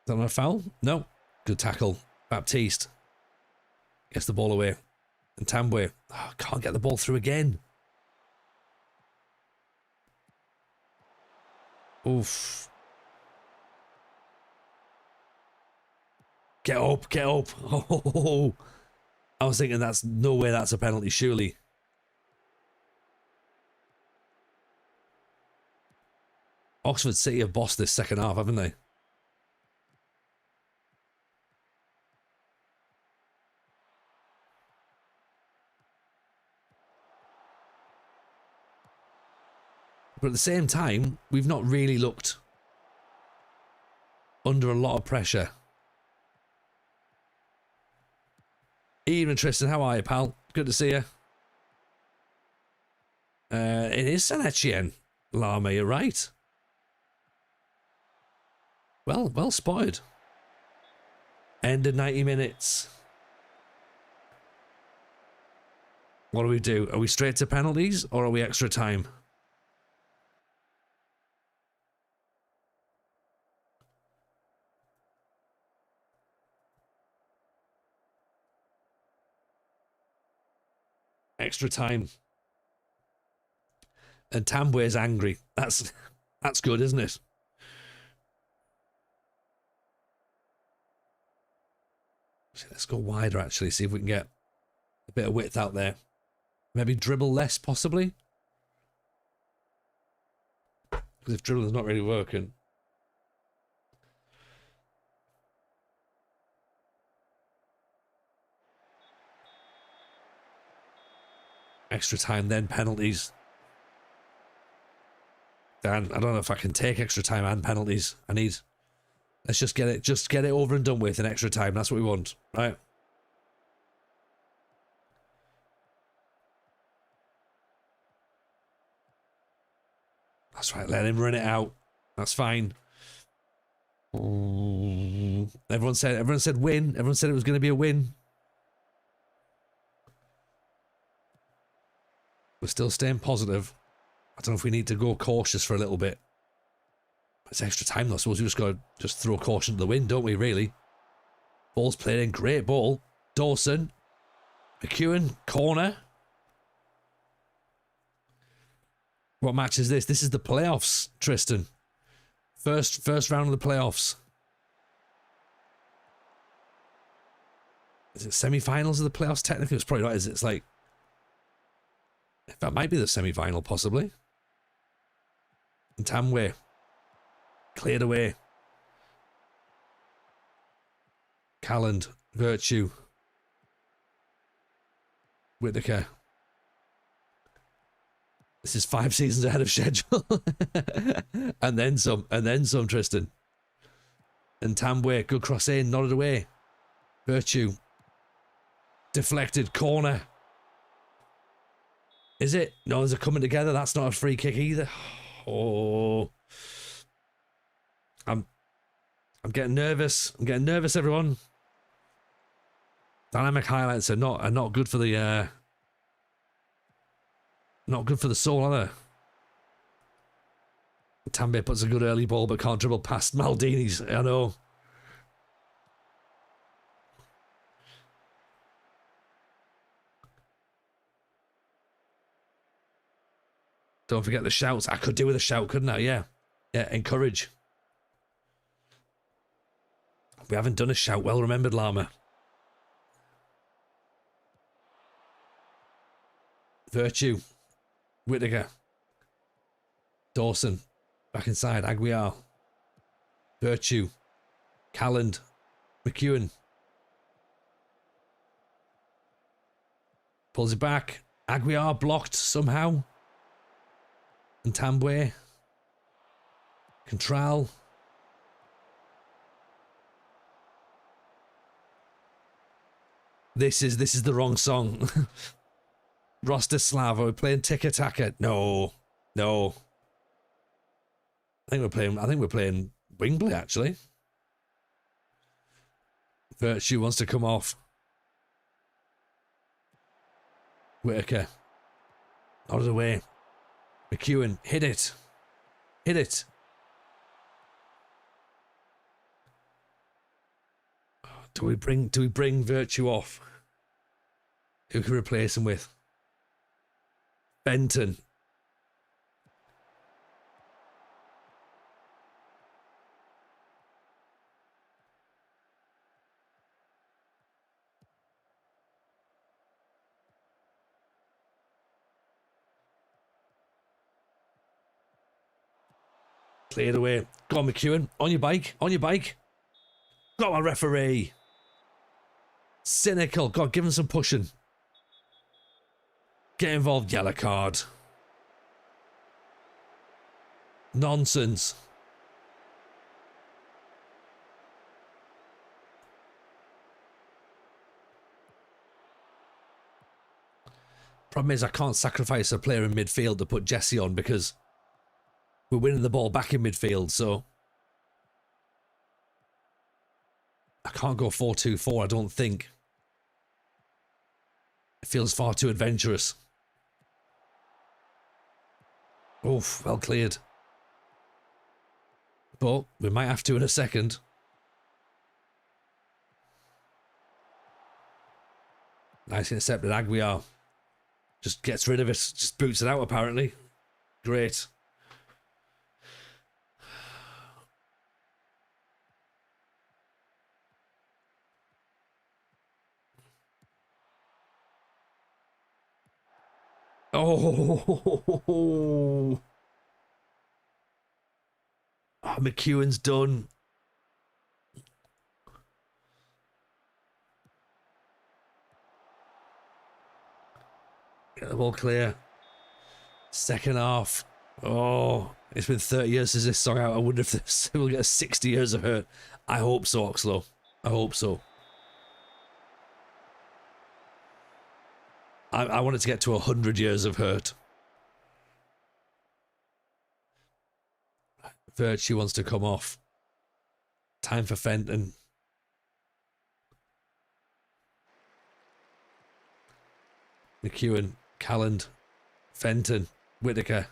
Is that not a foul? No. Good tackle. Baptiste gets the ball away. And Tambwe, can't get the ball through again. Oof. Get up, get up. Oh, I was thinking that's no way that's a penalty, surely. Oxford City have bossed this second half, haven't they? But at the same time, we've not really looked under a lot of pressure. Ian and Tristan, how are you, pal? Good to see you. It is Saint Etienne, Lama, you're right. Well spotted. End of 90 minutes. What do? Are we straight to penalties or are we extra time? Extra time. And Tambwe's angry. That's good, isn't it? Let's go wider, actually, see if we can get a bit of width out there. Maybe dribble less, possibly. Because if dribbling's not really working. Extra time, then penalties. Dan, I don't know if I can take extra time and penalties. Let's just get it over and done with in extra time. That's what we want, right? That's right, let him run it out. That's fine. Everyone said win. Everyone said it was going to be a win. We're still staying positive. I don't know if we need to go cautious for a little bit. It's extra time though. I suppose we just got to throw caution to the wind, don't we, really? Ball's played in. Great ball. Dawson. McEwen. Corner. What match is this? This is the playoffs, Tristan. First round of the playoffs. Is it semi-finals of the playoffs? Technically, it's probably not, is it? It's like... That might be the semi-final, possibly. And Tamway. Cleared away. Calland. Virtue. Whittaker. This is 5 seasons ahead of schedule. and then some, Tristan. And Tamway, good cross in, nodded away. Virtue. Deflected corner. Is it? No, there's a coming together. That's not a free kick either. Oh. I'm getting nervous. I'm getting nervous, everyone. Dynamic highlights are not good for the not good for the soul, are they? Tambe puts a good early ball but can't dribble past Maldini's. I know. Don't forget the shouts. I could do with a shout, couldn't I? Yeah. Yeah, encourage. We haven't done a shout. Well remembered, Lama. Virtue. Whittaker. Dawson. Back inside. Aguiar. Virtue. Calland. McEwen. Pulls it back. Aguiar blocked somehow. And Tambwe. Contral. This is the wrong song. Rostislav, are we playing Tika Taka? No. I think we're playing Wingbley, actually. Virtue wants to come off. Whittaker. Out of the way. McEwen, hit it. Hit it. Do we bring Virtue off? Who can replace him with? Benton. Cleared away. Go on, McEwen. On your bike. On your bike. Go on, referee. Cynical. God, give him some pushing. Get involved. Yellow card. Nonsense. Problem is, I can't sacrifice a player in midfield to put Jesse on because we're winning the ball back in midfield, so I can't go 4-2-4, I don't think. It feels far too adventurous. Oof, well cleared. But we might have to in a second. Nice intercepted, Aguiar. Just gets rid of it, just boots it out apparently. Great. Oh, McEwen's done. Get the ball clear. Second half. Oh, it's been 30 years since this song out. I wonder if this will get 60 years of hurt. I hope so, Oxlow. I hope so. I want it to get to 100 years of hurt. Virtue wants to come off. Time for Fenton. McEwen, Calland, Fenton, Whittaker.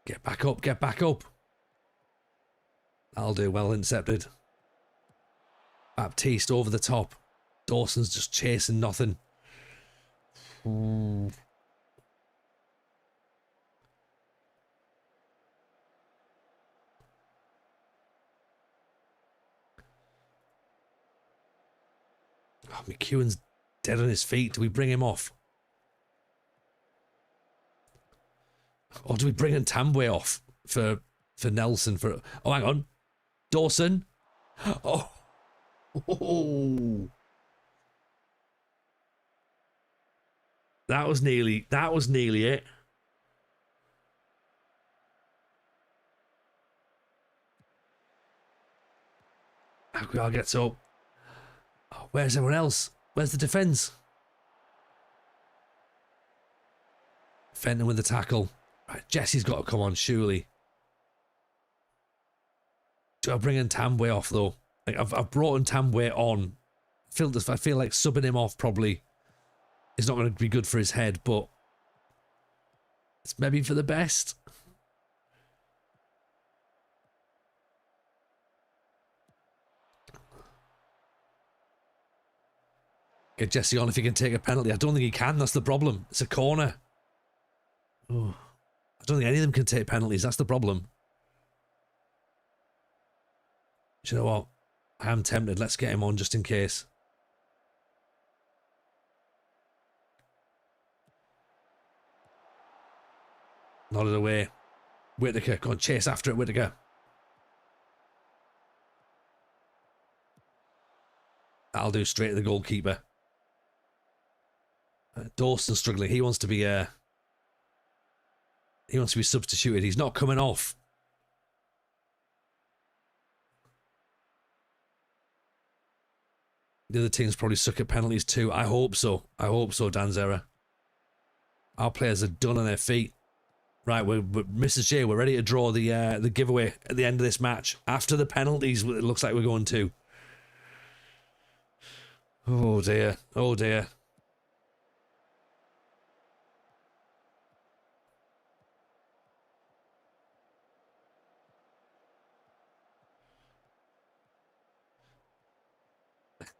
Get back up, get back up. That'll do, well intercepted. Baptiste over the top. Dawson's just chasing nothing. Oh, McEwen's dead on his feet. Do we bring him off? Or do we bring Ntambwe off for Nelson? Oh, hang on. Dawson. Oh. That was nearly it. Aguiar gets up. Oh, where's everyone else? Where's the defence? Fenton with the tackle. Right, Jesse's got to come on, surely. Do I bring Ntambwe off though? Like I've brought Ntambwe on. I feel like subbing him off probably is not going to be good for his head, but it's maybe for the best. Get Jesse on if he can take a penalty. I don't think he can. That's the problem. It's a corner. Oh, I don't think any of them can take penalties. That's the problem. Do you know what? I am tempted. Let's get him on just in case. Nodded away. Whittaker. Go on, chase after it, Whittaker. That'll do, straight to the goalkeeper. Dawson's struggling. He wants to be substituted. He's not coming off. The other teams probably suck at penalties too. I hope so. I hope so, Danzera. Our players are done on their feet. Right, we're Mrs. J, we're ready to draw the giveaway at the end of this match. After the penalties, it looks like we're going to. Oh dear. Oh dear.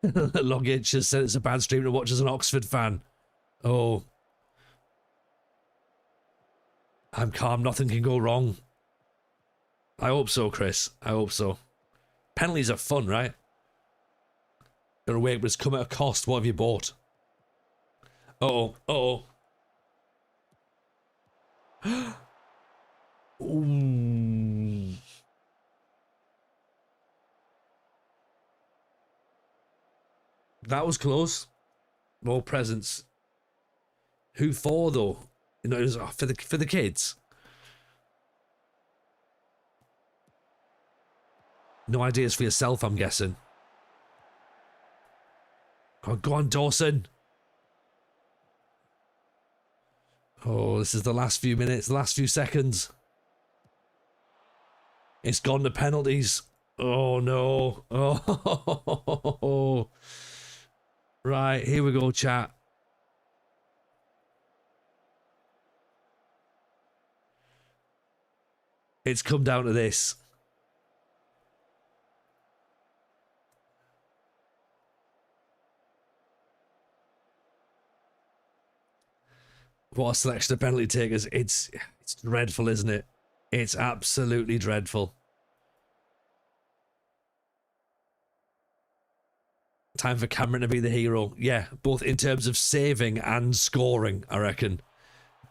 Logitch has said it's a bad stream to watch as an Oxford fan. Oh. I'm calm. Nothing can go wrong. I hope so, Chris. I hope so. Penalties are fun, right? Gonna wait, but it's come at a cost. What have you bought? Uh-oh. Uh-oh. Ooh. That was close. More presents. Who for, though? You know, it was for the kids. No ideas for yourself, I'm guessing. Oh, go on, Dawson. Oh, this is the last few minutes, the last few seconds. It's gone to penalties. Oh, no. Oh. Right, here we go, chat. It's come down to this. What a selection of penalty takers. It's dreadful, isn't it? It's absolutely dreadful. Time for Cameron to be the hero. Yeah, both in terms of saving and scoring, I reckon.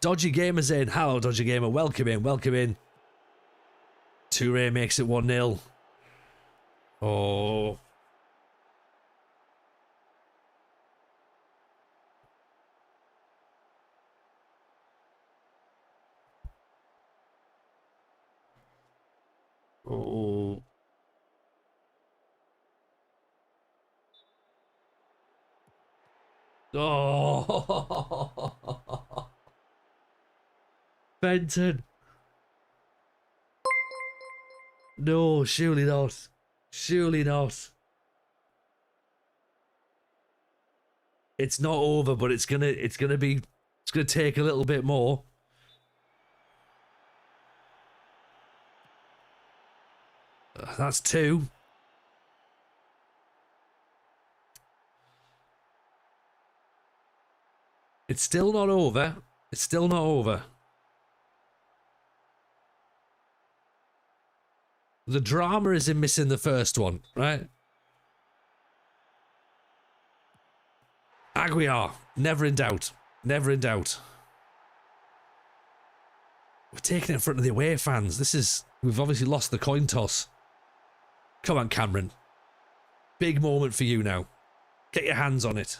Dodgy Gamer's in. Hello, Dodgy Gamer. Welcome in. Welcome in. Toure makes it 1-0. Oh. Oh. Oh. Benton. No, surely not. Surely not. It's not over, but it's gonna take a little bit more. That's 2. It's still not over. It's still not over. The drama is in missing the first one, right? Aguiar, never in doubt. Never in doubt. We're taking it in front of the away fans. We've obviously lost the coin toss. Come on, Cameron. Big moment for you now. Get your hands on it.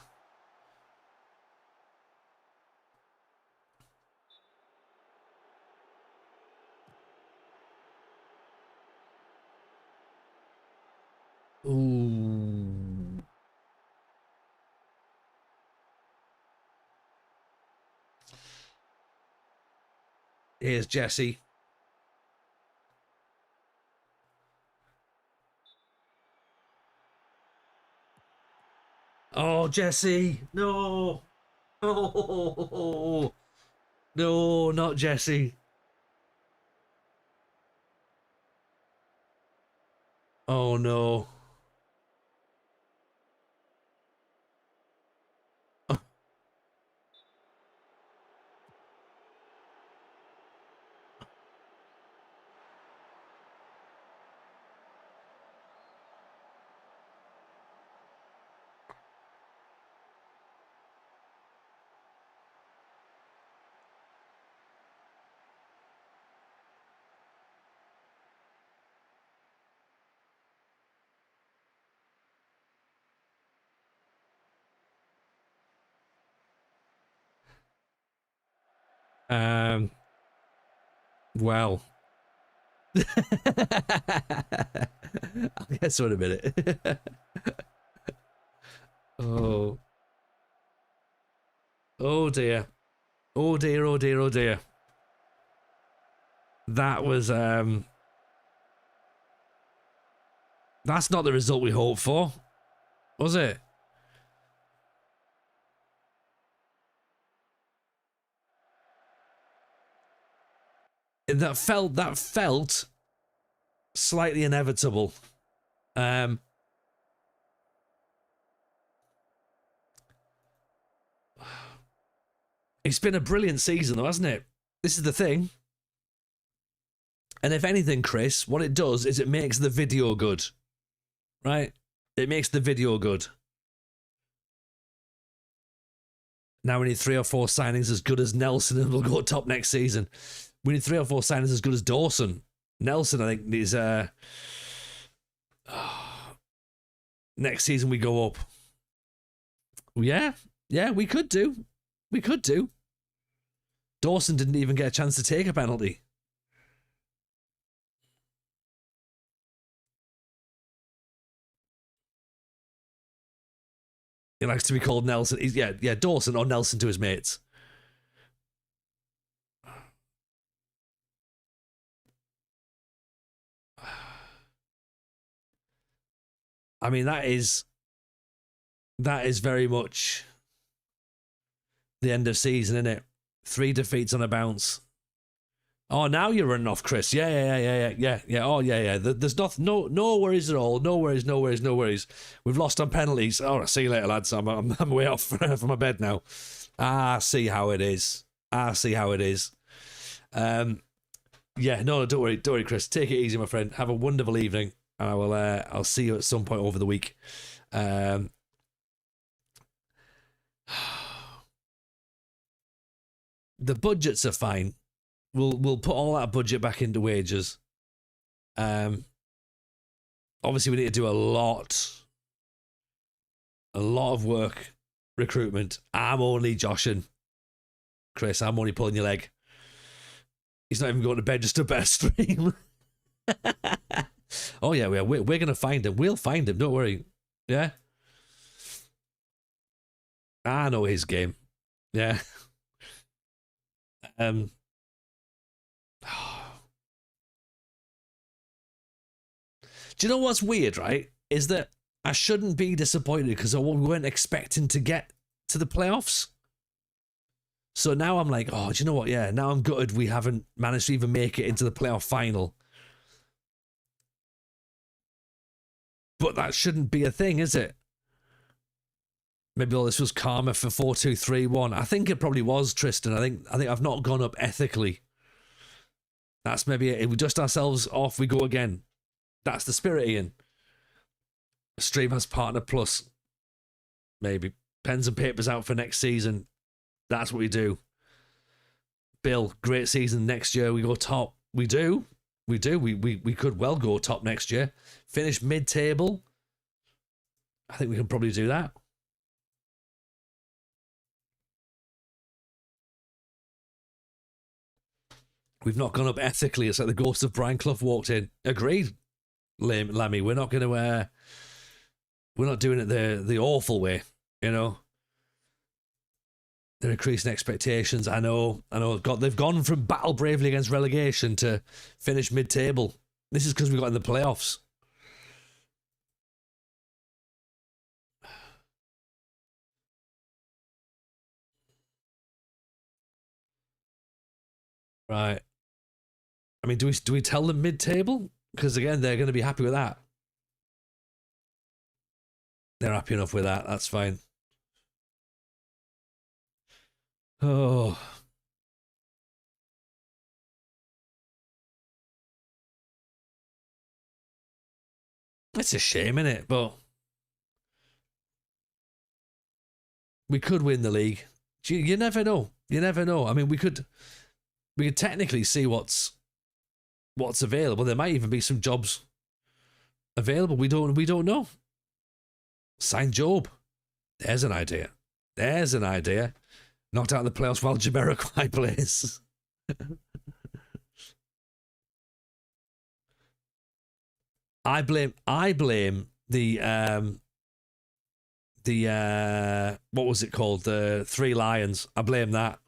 Ooh. Here's Jesse. Oh, Jesse. No. Oh. No, not Jesse. Oh, no. Well. I'll guess what a minute. Oh. Oh dear. Oh dear, oh dear, oh dear. That was that's not the result we hoped for, was it? That felt slightly inevitable. It's been a brilliant season though, hasn't it? This is the thing. And if anything, Chris, what it does is it makes the video good. Right? It makes the video good. Now we need 3 or 4 signings as good as Nelson, and we'll go top next season. We need 3 or 4 signings as good as Dawson. Nelson, I think, is next season we go up. Yeah, we could do. We could do. Dawson didn't even get a chance to take a penalty. He likes to be called Nelson. Yeah, Dawson or Nelson to his mates. I mean, that is very much the end of season, isn't it? 3 defeats on a bounce. Oh, now you're running off, Chris. Yeah. Oh, yeah. There's no worries at all. No worries. We've lost on penalties. Oh, see you later, lads. I'm way off from my bed now. See how it is. Yeah, no, don't worry, Chris. Take it easy, my friend. Have a wonderful evening. And I'll see you at some point over the week. The budgets are fine. We'll put all that budget back into wages. Obviously, we need to do a lot of work, recruitment. I'm only joshing, Chris. I'm only pulling your leg. He's not even going to bed, just a better stream. Oh yeah, we're gonna find him. We'll find him. Don't worry. Yeah. I know his game. Yeah. Do you know what's weird, right? Is that I shouldn't be disappointed because we weren't expecting to get to the playoffs. So now I'm like, oh, do you know what? Yeah, now I'm gutted we haven't managed to even make it into the playoff final. But that shouldn't be a thing, is it? Maybe all this was karma for 4-2-3-1. I think it probably was, Tristan. I think I've not gone up ethically. That's maybe it. If we dust ourselves off, we go again. That's the spirit, Ian. Stream has partner plus. Maybe. Pens and papers out for next season. That's what we do. Bill, great season next year. We go top. We do. We could well go top next year. Finish mid-table. I think we can probably do that. We've not gone up ethically. It's like the ghost of Brian Clough walked in. Agreed, Lammy. We're not going to. We're not doing it the awful way. You know. They're increasing expectations. I know. God, they've gone from battle bravely against relegation to finish mid-table. This is because we got in the playoffs. Right. I mean, do we tell them mid-table? Because again, they're going to be happy with that. They're happy enough with that. That's fine. Oh. It's a shame, isn't it? But we could win the league. You never know. You never know. I mean, we could technically see what's available. There might even be some jobs available. We don't know. Sign Job. There's an idea. Knocked out of the playoffs while Jamiroquai plays. I blame the what was it called? The Three Lions. I blame that.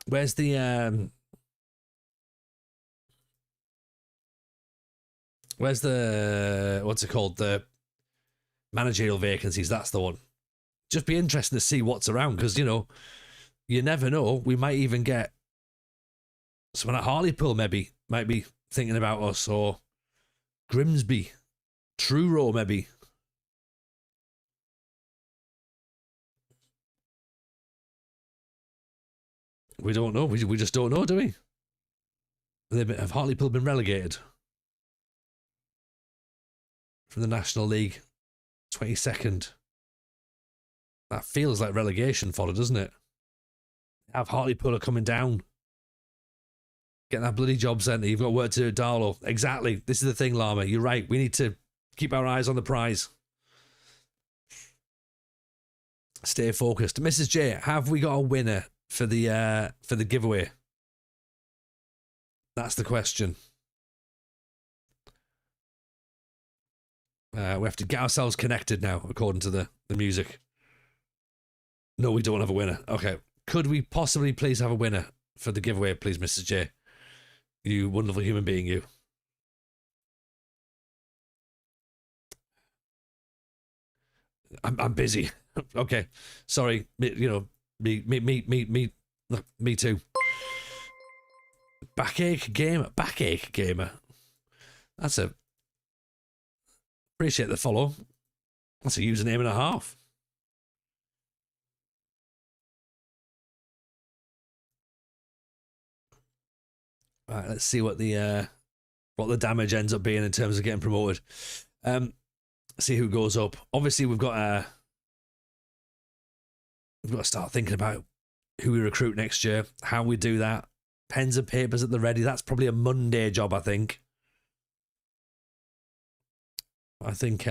Where's the what's it called? The managerial vacancies. That's the one. Just be interesting to see what's around because, you know, you never know. We might even get Someone at Hartlepool maybe might be thinking about us, or Grimsby, Truro maybe. We don't know. We just don't know, do we? Have Hartlepool been relegated from the National League? 22nd. That feels like relegation fodder, doesn't it? Have Hartlepool are coming down. Getting that bloody job centre. You've got work to do at Darlow. Exactly. This is the thing, Lama. You're right. We need to keep our eyes on the prize. Stay focused. Mrs. J, have we got a winner for the giveaway? That's the question. We have to get ourselves connected now, according to the music. No, we don't have a winner. Okay. Could we possibly please have a winner for the giveaway, please, Mrs. J? You wonderful human being, you. I'm busy. Okay. Sorry. Me too. Backache gamer. That's a... Appreciate the follow. That's a username and a half. All right, let's see what the damage ends up being in terms of getting promoted. See who goes up. Obviously, we've got to start thinking about who we recruit next year, how we do that. Pens and papers at the ready. That's probably a Monday job, I think. I think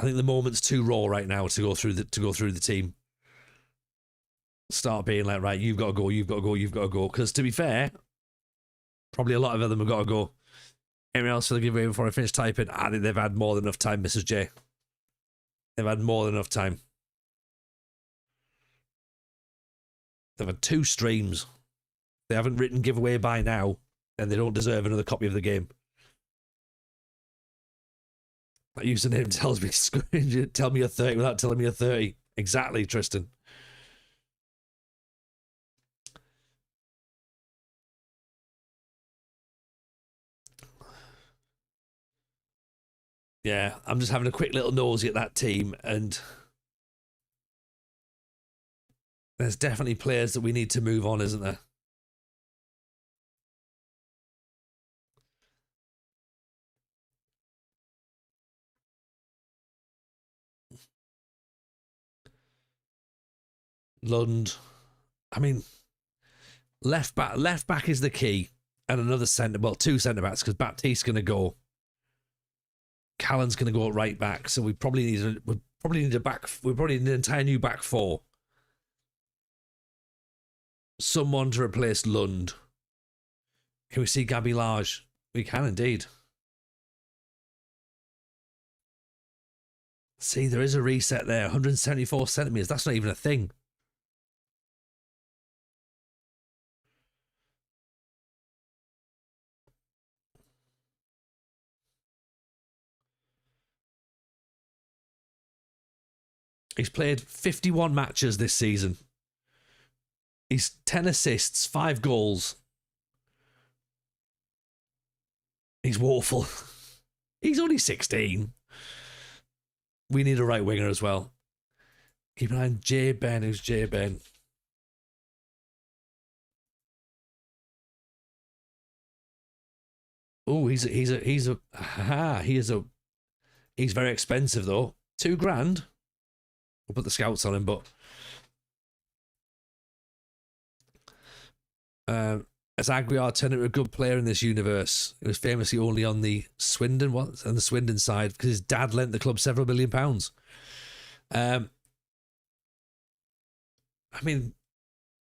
the moment's too raw right now to go through the team. Start being like, right, you've got to go. Because to be fair, probably a lot of them have got to go. Anyone else for the giveaway before I finish typing? I think they've had more than enough time, Mrs. J. They've had more than enough time. They've had 2 streams. They haven't written giveaway by now, and they don't deserve another copy of the game. That username tells me, tell me you're 30 without telling me you're 30. Exactly, Tristan. Yeah, I'm just having a quick little nosy at that team, and there's definitely players that we need to move on, isn't there? Lund. I mean, left back is the key, and another centre. Well, 2 centre backs, because Baptiste's going to go. Callan's going to go at right back, so we probably need an entire new back 4. Someone to replace Lund. Can we see Gabby Large? We can indeed. See, there is a reset there. 174 centimetres. That's not even a thing. He's played 51 matches this season. He's 10 assists, 5 goals. He's woeful. He's only 16. We need a right winger as well. Keep an eye on J Ben. Who's J Ben? Oh, he's very expensive though. $2,000. We'll put the scouts on him, but as Aguiar turned into a good player in this universe, it was famously only on the Swindon side because his dad lent the club several £1 million. I mean,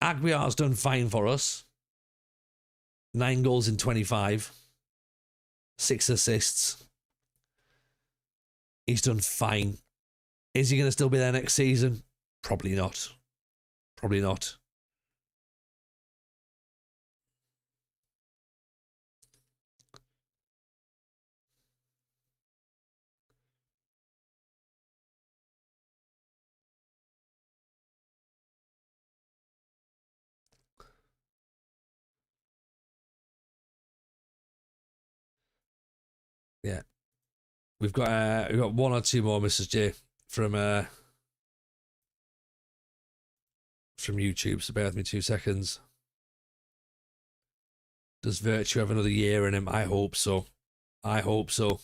Aguiar's done fine for us. 9 goals in 25, 6 assists. He's done fine. Is he going to still be there next season? Probably not. Probably not. Yeah. We've got one or two more, Mrs. J, from YouTube, so bear with me 2 seconds. Does Virtue have another year in him? I hope so. I hope so.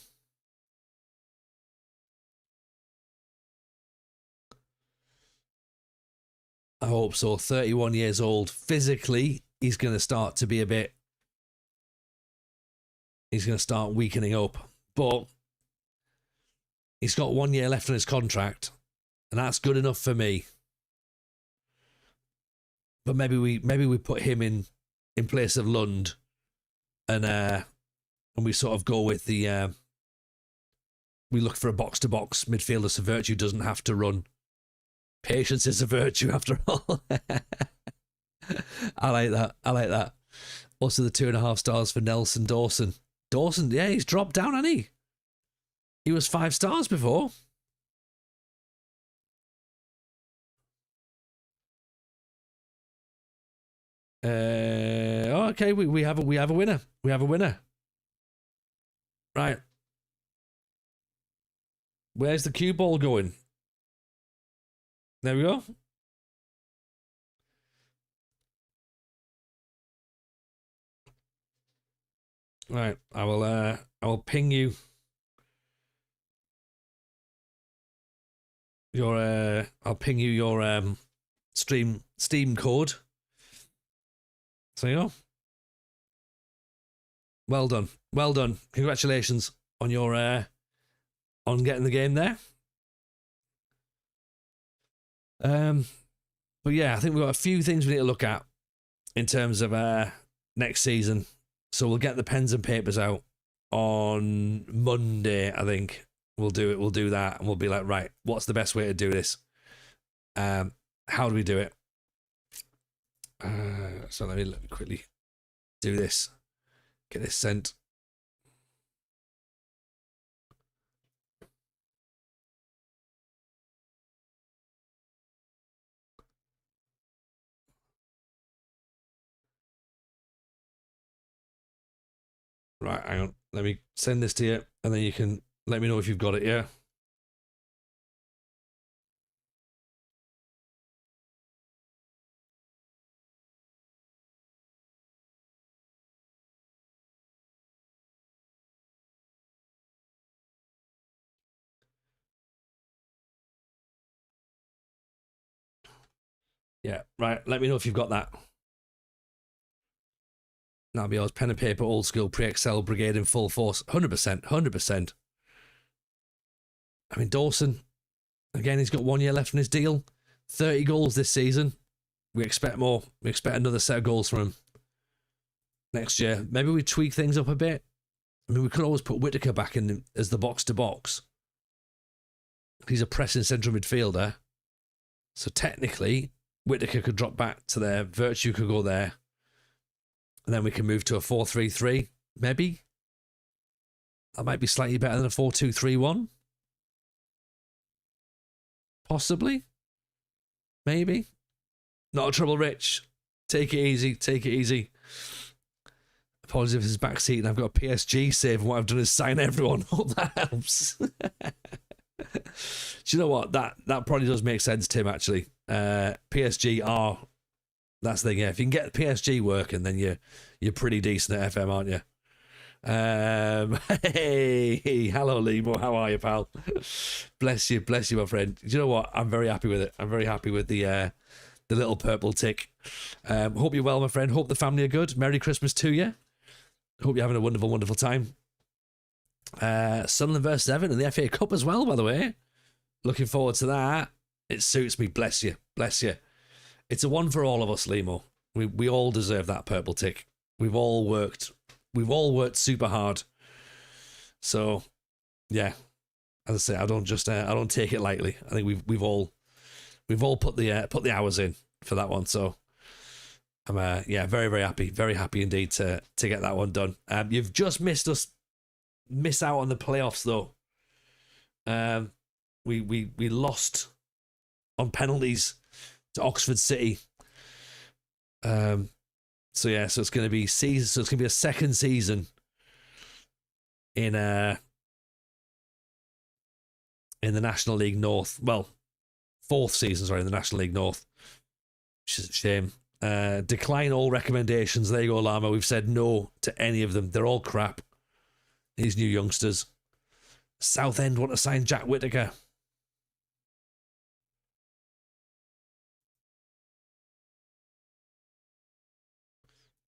I hope so. 31 years old. Physically, he's going to start to be a bit... He's going to start weakening up. But he's got 1 year left on his contract, and that's good enough for me. But maybe we put him in place of Lund, and we sort of go with the... we look for a box-to-box midfielder so Virtue doesn't have to run. Patience is a virtue, after all. I like that. I like that. Also, the 2.5 stars for Nelson Dawson. Dawson, yeah, he's dropped down, hasn't he? He was 5 stars before. Okay, we have a winner. We have a winner. Right. Where's the cue ball going? There we go. Right, I will ping you your I'll ping you your Steam code. So you go. Well done. Well done. Congratulations on your on getting the game there. But yeah, I think we've got a few things we need to look at in terms of next season. So we'll get the pens and papers out on Monday, I think. We'll do it. We'll do that, and we'll be like, right, what's the best way to do this? How do we do it? So let me quickly do this. Get this sent. Right, hang on. Let me send this to you, and then you can let me know if you've got it, yeah? Yeah, right. Let me know if you've got that. That'll be ours. Pen and paper, old school, pre-Excel, brigade in full force. 100%, 100%. I mean, Dawson, again, he's got 1 year left in his deal. 30 goals this season. We expect more. We expect another set of goals from him next year. Maybe we tweak things up a bit. I mean, we could always put Whittaker back in as the box-to-box. He's a pressing central midfielder. So technically, Whittaker could drop back to there. Virtue could go there. And then we can move to a 4-3-3, maybe. That might be slightly better than a 4-2-3-1. Possibly. Maybe. Not a trouble, Rich. Take it easy. Take it easy. Apologies if this is backseat and I've got a PSG save, and what I've done is sign everyone. Hope that helps. Do you know what? That probably does make sense, Tim, actually. PSG are... That's the thing, yeah. If you can get PSG working, then you're pretty decent at FM, aren't you? Hey, hello, Limo. How are you, pal? Bless you, my friend. Do you know what? I'm very happy with it. I'm very happy with the little purple tick. Hope you're well, my friend. Hope the family are good. Merry Christmas to you. Hope you're having a wonderful, wonderful time. Sunderland versus Everton in the FA Cup as well, by the way. Looking forward to that. It suits me. Bless you. Bless you. It's a one for all of us, Limo. We all deserve that purple tick. We've all worked super hard. So, yeah. As I say, I don't take it lightly. I think we've all put the hours in for that one. So, I'm very, very happy. Very happy indeed to get that one done. You've just miss out on the playoffs though. We lost on penalties to Oxford City. So it's going to be a second season in in the National League North. Well, 4th season, sorry, in the National League North. Which is a shame. Decline all recommendations. There you go, Llama. We've said no to any of them. They're all crap. These new youngsters. Southend want to sign Jack Whittaker.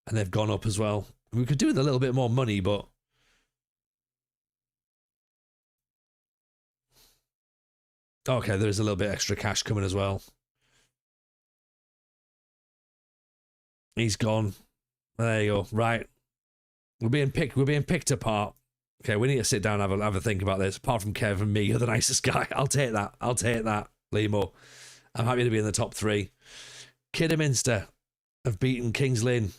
And they've gone up as well. We could do with a little bit more money, but okay, there is a little bit extra cash coming as well. He's gone. There you go. Right. We're being picked apart. Okay, we need to sit down and have a think about this. Apart from Kev and me, you're the nicest guy. I'll take that. Limo. I'm happy to be in the top 3. Kidderminster have beaten Kings Lynn.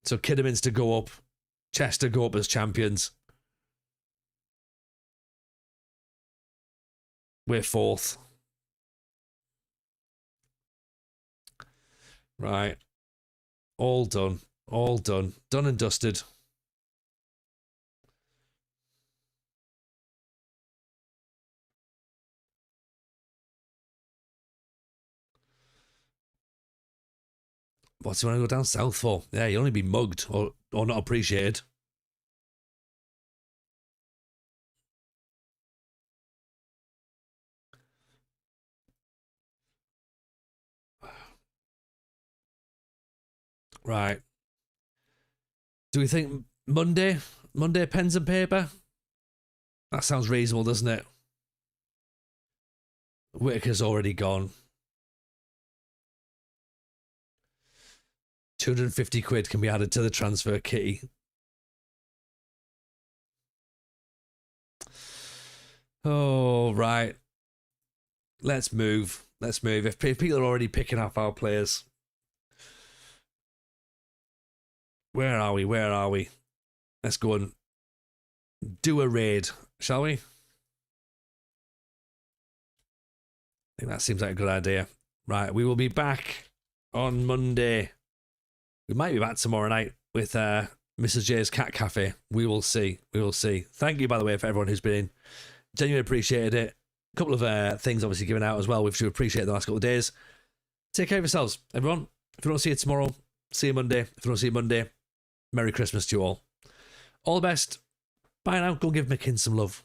So Kidderminster go up. Chester go up as champions. We're 4th. Right. All done. Done and dusted. What's he want to go down south for? Yeah, you'll only be mugged or not appreciated. Right. Do we think Monday pens and paper? That sounds reasonable, doesn't it? Whittaker's already gone. 250 quid can be added to the transfer kitty. Oh, right. Let's move. If people are already picking up our players. Where are we? Let's go and do a raid, shall we? I think that seems like a good idea. Right, we will be back on Monday. We might be back tomorrow night with Mrs. J's Cat Cafe. We will see. Thank you, by the way, for everyone who's been in. Genuinely appreciated it. A couple of things obviously given out as well, which we appreciate the last couple of days. Take care of yourselves, everyone. If you don't see you tomorrow, see you Monday. If you don't see you Monday, Merry Christmas to you all. All the best. Bye now. Go give Mick some love.